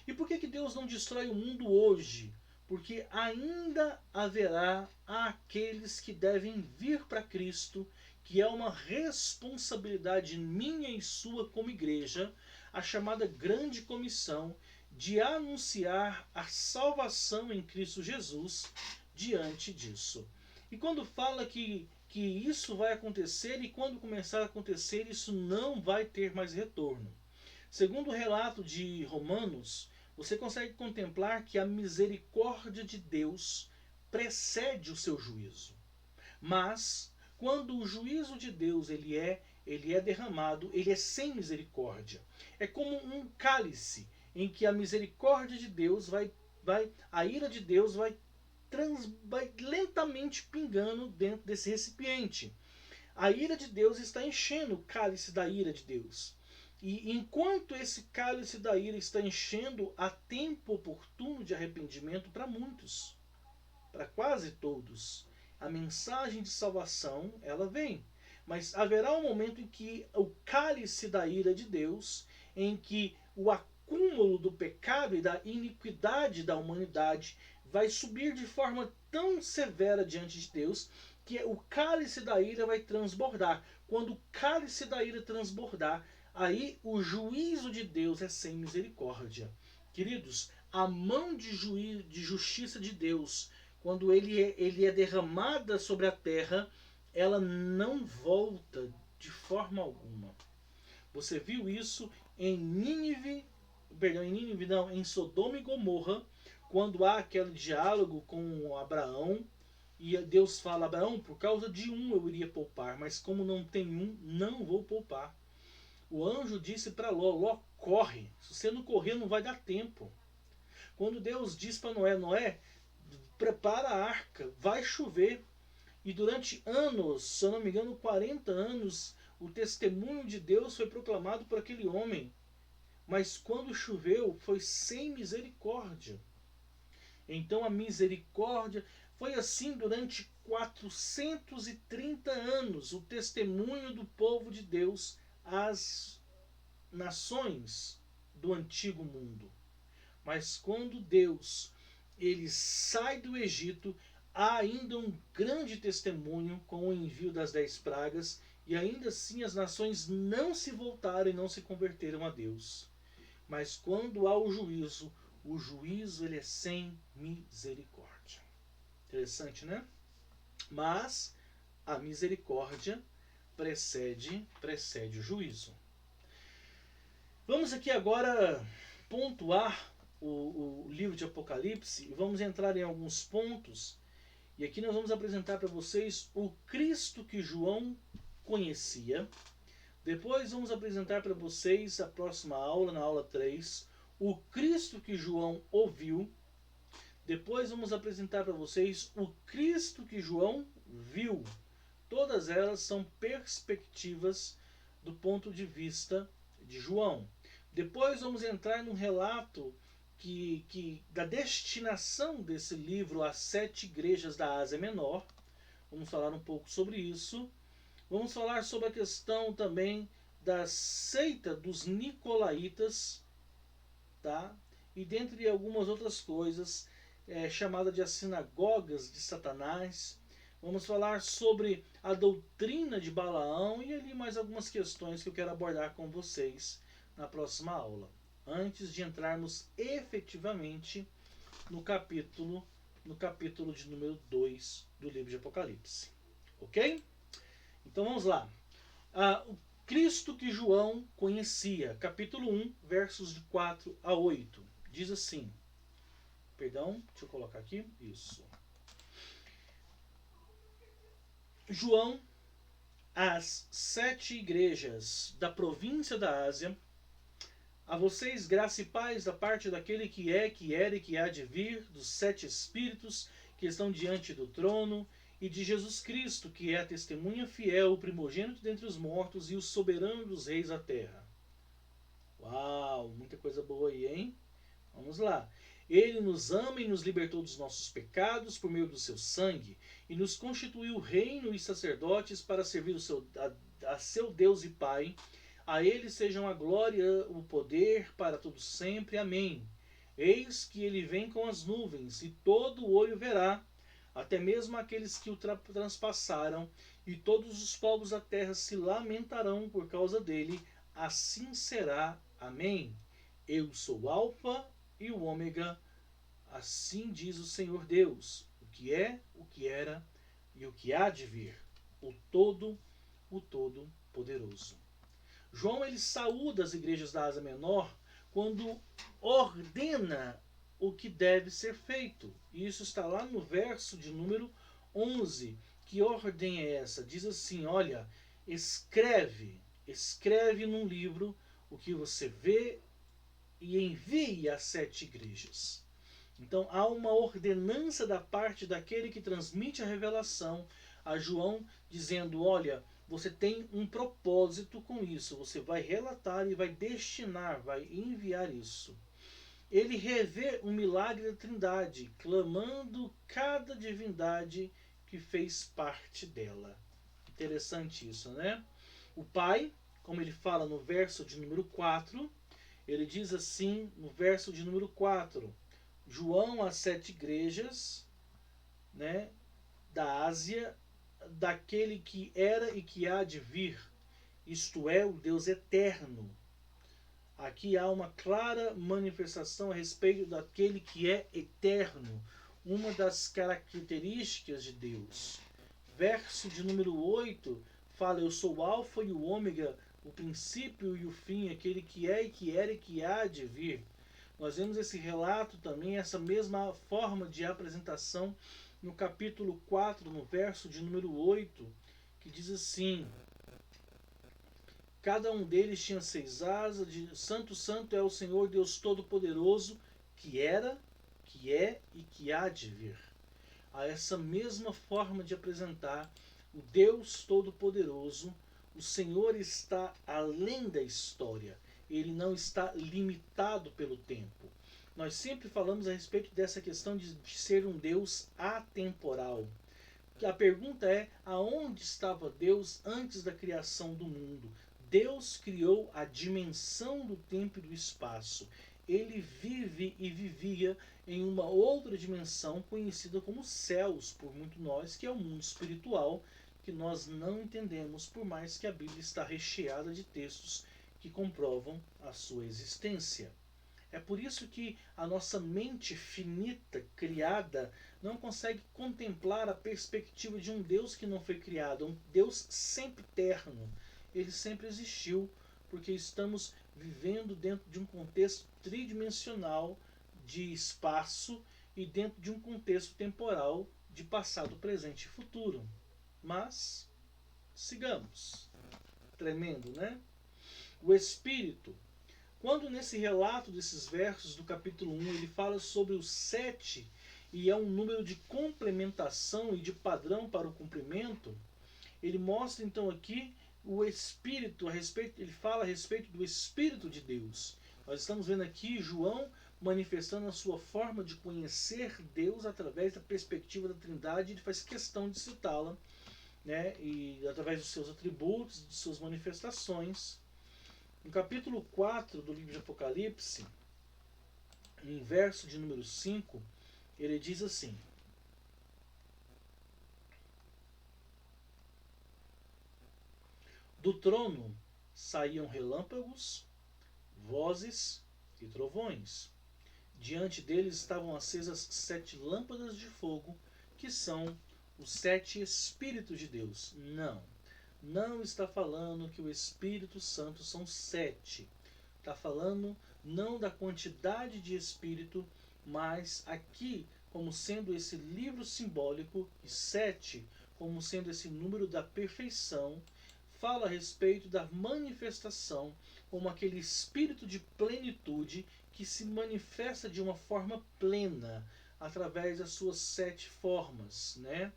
E por que Deus não destrói o mundo hoje? Porque ainda haverá aqueles que devem vir para Cristo, que é uma responsabilidade minha e sua como igreja, a chamada Grande Comissão, de anunciar a salvação em Cristo Jesus diante disso. E quando fala que isso vai acontecer, e quando começar a acontecer, isso não vai ter mais retorno. Segundo o relato de Romanos, você consegue contemplar que a misericórdia de Deus precede o seu juízo. Mas, quando o juízo de Deus ele é derramado, ele é sem misericórdia. É como um cálice em que a misericórdia de Deus a ira de Deus vai lentamente pingando dentro desse recipiente. A ira de Deus está enchendo o cálice da ira de Deus. E enquanto esse cálice da ira está enchendo, há tempo oportuno de arrependimento para muitos, para quase todos. A mensagem de salvação, ela vem. Mas haverá um momento em que o cálice da ira de Deus, em que o acúmulo do pecado e da iniquidade da humanidade vai subir de forma tão severa diante de Deus, que o cálice da ira vai transbordar. Quando o cálice da ira transbordar, aí o juízo de Deus é sem misericórdia. Queridos, a mão de justiça de Deus, quando ele é derramada sobre a terra, ela não volta de forma alguma. Você viu isso em Sodoma e Gomorra, quando há aquele diálogo com Abraão, e Deus fala: Abraão, por causa de um eu iria poupar, mas como não tem um, não vou poupar. O anjo disse para Ló: Ló, corre, se você não correr não vai dar tempo. Quando Deus diz para Noé: Noé, prepara a arca, vai chover. E durante anos, se eu não me engano 40 anos, o testemunho de Deus foi proclamado por aquele homem. Mas quando choveu, foi sem misericórdia. Então a misericórdia foi assim durante 430 anos, o testemunho do povo de Deus às nações do antigo mundo. Mas quando Deus ele sai do Egito, há ainda um grande testemunho com o envio das 10 pragas, e ainda assim as nações não se voltaram e não se converteram a Deus. Mas quando há o juízo ele é sem misericórdia. Interessante, né? Mas a misericórdia precede o juízo. Vamos aqui agora pontuar o livro de Apocalipse e vamos entrar em alguns pontos. E aqui nós vamos apresentar para vocês o Cristo que João conhecia. Depois vamos apresentar para vocês a próxima aula, na aula 3, o Cristo que João ouviu. Depois vamos apresentar para vocês o Cristo que João viu. Todas elas são perspectivas do ponto de vista de João. Depois vamos entrar num relato da destinação desse livro às 7 igrejas da Ásia Menor. Vamos falar um pouco sobre isso. Vamos falar sobre a questão também da seita dos Nicolaítas, tá? E dentre algumas outras coisas, chamada de as sinagogas de Satanás. Vamos falar sobre a doutrina de Balaão e ali mais algumas questões que eu quero abordar com vocês na próxima aula, antes de entrarmos efetivamente no capítulo de número 2 do livro de Apocalipse. Ok? Então vamos lá. O Cristo que João conhecia, capítulo 1, versos de 4 a 8. Diz assim, perdão, deixa eu colocar aqui, isso. João, às 7 igrejas da província da Ásia, a vocês graça e paz da parte daquele que é, que era e que há de vir, dos 7 Espíritos que estão diante do trono, e de Jesus Cristo, que é a testemunha fiel, o primogênito dentre os mortos e o soberano dos reis da terra. Uau, muita coisa boa aí, hein? Vamos lá. Ele nos ama e nos libertou dos nossos pecados por meio do seu sangue, e nos constituiu reino e sacerdotes para servir a seu Deus e Pai. A ele sejam a glória, o poder para todo sempre. Amém. Eis que ele vem com as nuvens, e todo o olho verá, até mesmo aqueles que o transpassaram, e todos os povos da terra se lamentarão por causa dele. Assim será. Amém. Eu sou o Alfa e o Ômega, assim diz o Senhor Deus, o que é, o que era e o que há de vir, o Todo-Poderoso. João ele saúda as igrejas da Ásia Menor quando ordena o que deve ser feito. E isso está lá no verso de número 11. Que ordem é essa? Diz assim, olha, escreve num livro o que você vê e envie às 7 igrejas. Então há uma ordenança da parte daquele que transmite a revelação a João, dizendo, olha, você tem um propósito com isso. Você vai relatar e vai destinar, vai enviar isso. Ele revê um milagre da Trindade, clamando cada divindade que fez parte dela. Interessante isso, né? O Pai, como ele fala no verso de número 4, ele diz assim no verso de número 4: João às 7 igrejas, né, da Ásia, daquele que era e que há de vir, isto é, o Deus eterno. Aqui há uma clara manifestação a respeito daquele que é eterno, uma das características de Deus. Verso de número 8 fala: Eu sou o Alfa e o Ômega, o princípio e o fim, aquele que é e que era e que há de vir. Nós vemos esse relato também, essa mesma forma de apresentação no capítulo 4, no verso de número 8, que diz assim: Cada um deles tinha 6 asas, de Santo, Santo é o Senhor Deus Todo-Poderoso, que era, que é e que há de vir. A essa mesma forma de apresentar o Deus Todo-Poderoso, o Senhor está além da história. Ele não está limitado pelo tempo. Nós sempre falamos a respeito dessa questão de ser um Deus atemporal. A pergunta é: aonde estava Deus antes da criação do mundo? Deus criou a dimensão do tempo e do espaço. Ele vive e vivia em uma outra dimensão conhecida como céus por muito nós, que é o mundo espiritual, que nós não entendemos, por mais que a Bíblia está recheada de textos que comprovam a sua existência. É por isso que a nossa mente finita, criada, não consegue contemplar a perspectiva de um Deus que não foi criado, um Deus sempre eterno. Ele sempre existiu, porque estamos vivendo dentro de um contexto tridimensional de espaço e dentro de um contexto temporal de passado, presente e futuro. Mas, sigamos. Tremendo, né? O Espírito. Quando nesse relato desses versos do capítulo 1 ele fala sobre o 7 e é um número de complementação e de padrão para o cumprimento, ele mostra então aqui o Espírito, ele fala a respeito do Espírito de Deus. Nós estamos vendo aqui João manifestando a sua forma de conhecer Deus através da perspectiva da Trindade, ele faz questão de citá-la, né, e através dos seus atributos, de suas manifestações. No capítulo 4 do livro de Apocalipse, em verso de número 5, ele diz assim: Do trono saíam relâmpagos, vozes e trovões. Diante deles estavam acesas 7 lâmpadas de fogo, que são os 7 Espíritos de Deus. Não está falando que o Espírito Santo são 7. Está falando não da quantidade de Espírito, mas aqui como sendo esse livro simbólico, e 7 como sendo esse número da perfeição, fala a respeito da manifestação como aquele espírito de plenitude que se manifesta de uma forma plena através das suas 7 formas, né?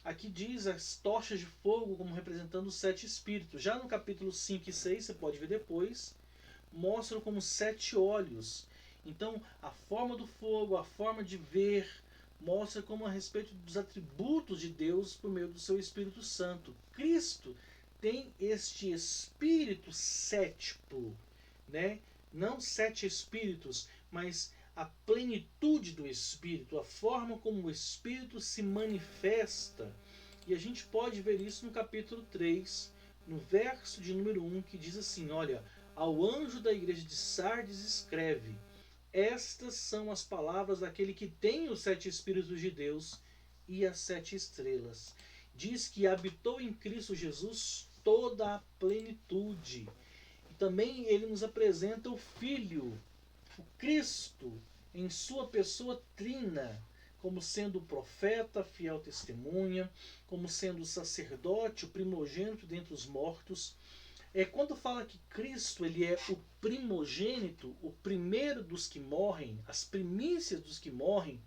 Aqui diz as tochas de fogo como representando os 7 espíritos. Já no capítulo 5 e 6, você pode ver depois, mostram como 7 olhos. Então, a forma do fogo, a forma de ver, mostra como a respeito dos atributos de Deus por meio do seu Espírito Santo. Cristo tem este espírito sétiplo, né? Não 7 espíritos, mas a plenitude do Espírito, a forma como o Espírito se manifesta. E a gente pode ver isso no capítulo 3, no verso de número 1, que diz assim: olha, ao anjo da igreja de Sardes escreve: estas são as palavras daquele que tem os 7 Espíritos de Deus e as 7 estrelas. Diz que habitou em Cristo Jesus toda a plenitude. E também ele nos apresenta o Filho, o Cristo, em sua pessoa trina, como sendo o profeta, fiel testemunha, como sendo o sacerdote, o primogênito dentre os mortos. Quando fala que Cristo ele é o primogênito, o primeiro dos que morrem, as primícias dos que morrem,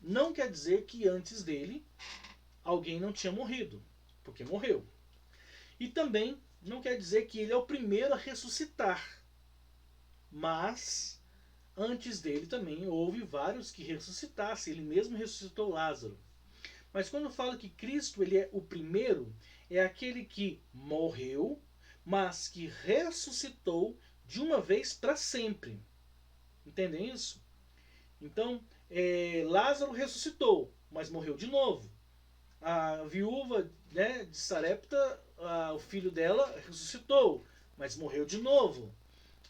não quer dizer que antes dele alguém não tinha morrido, porque morreu. E também não quer dizer que ele é o primeiro a ressuscitar, mas antes dele também houve vários que ressuscitassem. Ele mesmo ressuscitou Lázaro. Mas quando fala que Cristo ele é o primeiro, é aquele que morreu, mas que ressuscitou de uma vez para sempre. Entendem isso? Então, Lázaro ressuscitou, mas morreu de novo. A viúva, né, de Sarepta, o filho dela ressuscitou, mas morreu de novo.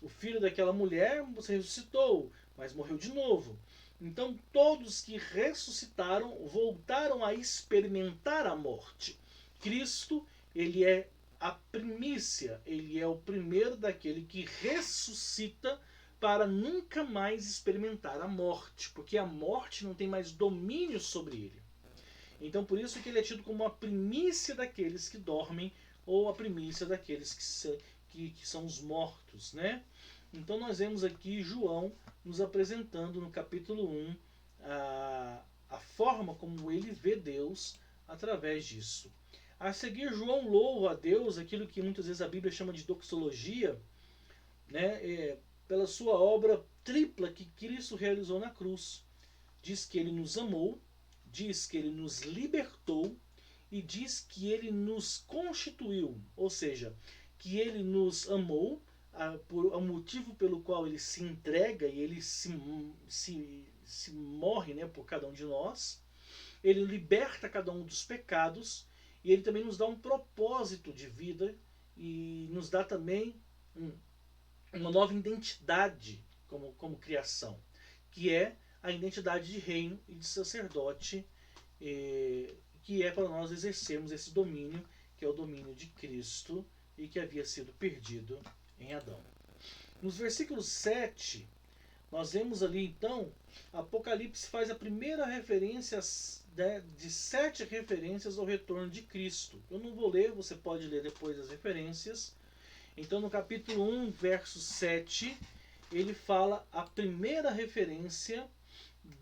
O filho daquela mulher ressuscitou, mas morreu de novo. Então todos que ressuscitaram voltaram a experimentar a morte. Cristo, ele é a primícia, ele é o primeiro daquele que ressuscita para nunca mais experimentar a morte, porque a morte não tem mais domínio sobre ele. Então por isso que ele é tido como a primícia daqueles que dormem, ou a primícia daqueles que são os mortos, né? Então nós vemos aqui João nos apresentando no capítulo 1 a forma como ele vê Deus através disso. A seguir, João louva a Deus, aquilo que muitas vezes a Bíblia chama de doxologia, né? Pela sua obra tripla que Cristo realizou na cruz. Diz que ele nos amou, diz que ele nos libertou e diz que ele nos constituiu, ou seja, que ele nos amou, por um motivo pelo qual ele se entrega e ele se morre, né, por cada um de nós. Ele liberta cada um dos pecados e ele também nos dá um propósito de vida e nos dá também uma nova identidade como criação, que é a identidade de reino e de sacerdote, que é para nós exercermos esse domínio, que é o domínio de Cristo e que havia sido perdido em Adão. Nos versículos 7, nós vemos ali então, Apocalipse faz a primeira referência, né, de 7 referências ao retorno de Cristo. Eu não vou ler, você pode ler depois as referências. Então no capítulo 1, verso 7, ele fala a primeira referência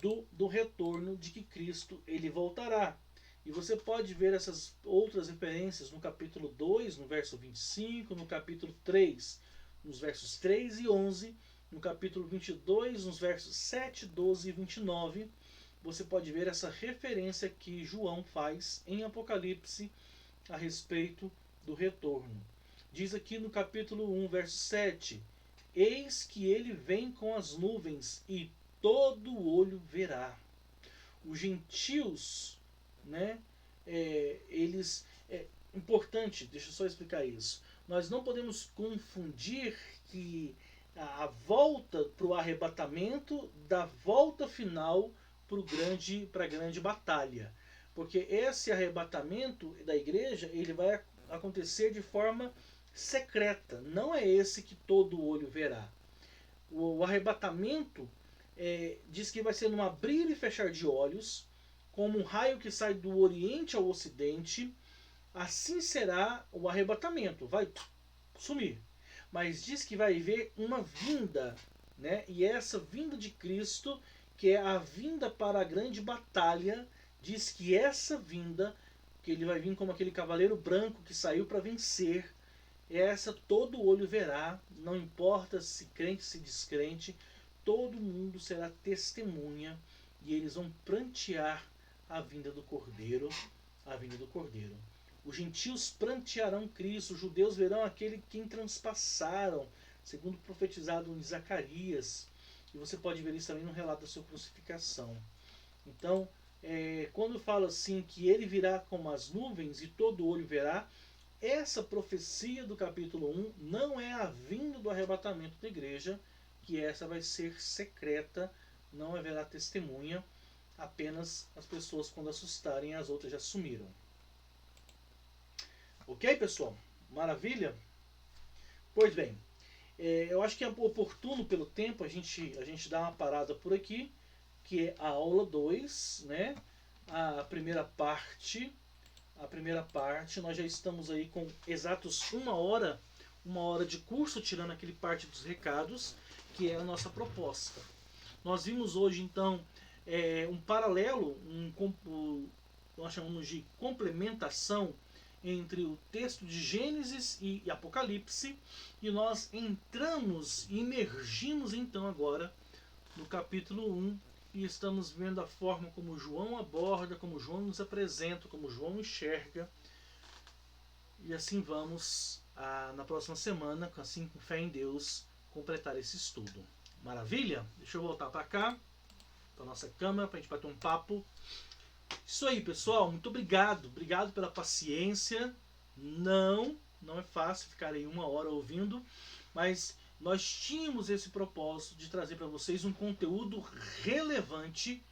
do retorno de que Cristo ele voltará. E você pode ver essas outras referências no capítulo 2, no verso 25, no capítulo 3, nos versos 3 e 11, no capítulo 22, nos versos 7, 12 e 29. Você pode ver essa referência que João faz em Apocalipse a respeito do retorno. Diz aqui no capítulo 1, verso 7, eis que ele vem com as nuvens e todo olho verá. Os gentios, né, eles... importante, deixa eu só explicar isso. Nós não podemos confundir que a volta para o arrebatamento da volta final para a grande batalha. Porque esse arrebatamento da igreja ele vai acontecer de forma secreta. Não é esse que todo olho verá. O arrebatamento diz que vai ser num abrir e fechar de olhos, como um raio que sai do oriente ao ocidente. Assim será o arrebatamento, vai sumir. Mas diz que vai haver uma vinda, né? E essa vinda de Cristo, que é a vinda para a grande batalha, diz que essa vinda, que ele vai vir como aquele cavaleiro branco que saiu para vencer, essa todo olho verá, não importa se crente, se descrente, todo mundo será testemunha e eles vão prantear a vinda do Cordeiro, a vinda do Cordeiro. Os gentios prantearão Cristo, os judeus verão aquele quem transpassaram, segundo profetizado em Zacarias. E você pode ver isso também no relato da sua crucificação. Então, quando fala assim que ele virá como as nuvens e todo olho verá, essa profecia do capítulo 1 não é a vinda do arrebatamento da igreja, que essa vai ser secreta, não haverá testemunha, apenas as pessoas quando assustarem, as outras já sumiram. Ok, pessoal? Maravilha? Pois bem, eu acho que é oportuno pelo tempo a gente dar uma parada por aqui, que é a aula 2, né? A primeira parte, nós já estamos aí com exatos uma hora de curso, tirando aquele parte dos recados, que é a nossa proposta. Nós vimos hoje, então, um paralelo, nós chamamos de complementação entre o texto de Gênesis e Apocalipse, e nós entramos e emergimos então agora no capítulo 1, e estamos vendo a forma como João aborda, como João nos apresenta, como João enxerga, e assim vamos na próxima semana, assim com fé em Deus, completar esse estudo. Maravilha? Deixa eu voltar para cá, para nossa câmera, para a gente bater um papo. Isso aí, pessoal, muito obrigado. Obrigado pela paciência. Não é fácil ficar aí 1 hora ouvindo, mas nós tínhamos esse propósito de trazer para vocês um conteúdo relevante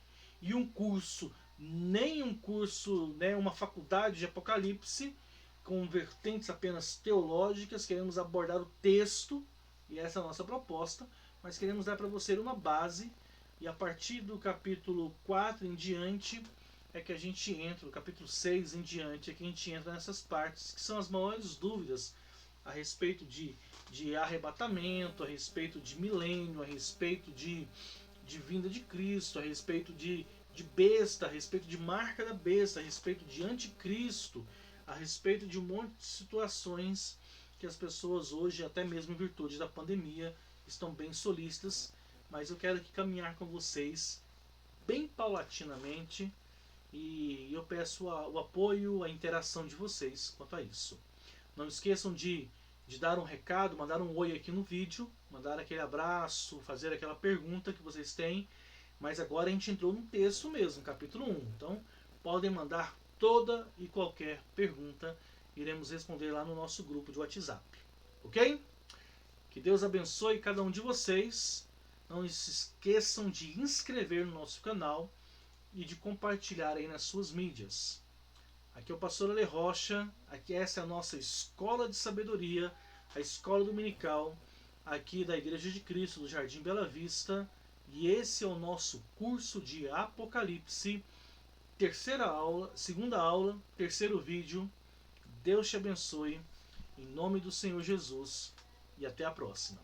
e um curso, nem um curso, né, uma faculdade de Apocalipse, com vertentes apenas teológicas. Queremos abordar o texto, e essa é a nossa proposta, mas queremos dar para você uma base, e a partir do capítulo 4 em diante é que a gente entra, do capítulo 6 em diante, é que a gente entra nessas partes que são as maiores dúvidas a respeito de arrebatamento, a respeito de milênio, a respeito de vinda de Cristo, a respeito de besta, a respeito de marca da besta, a respeito de anticristo, a respeito de um monte de situações que as pessoas hoje, até mesmo em virtude da pandemia, estão bem solistas, mas eu quero aqui caminhar com vocês bem paulatinamente, e eu peço o apoio, a interação de vocês quanto a isso. Não esqueçam de dar um recado, mandar um oi aqui no vídeo, mandar aquele abraço, fazer aquela pergunta que vocês têm, mas agora a gente entrou no texto mesmo, capítulo 1, então podem mandar toda e qualquer pergunta, iremos responder lá no nosso grupo de WhatsApp, ok? Que Deus abençoe cada um de vocês, não se esqueçam de inscrever no nosso canal e de compartilhar aí nas suas mídias. Aqui é o pastor Ale Rocha, aqui essa é a nossa escola de sabedoria, a escola dominical, aqui da Igreja de Cristo do Jardim Bela Vista, e esse é o nosso curso de Apocalipse, terceira aula, segunda aula, terceiro vídeo. Deus te abençoe, em nome do Senhor Jesus, e até a próxima.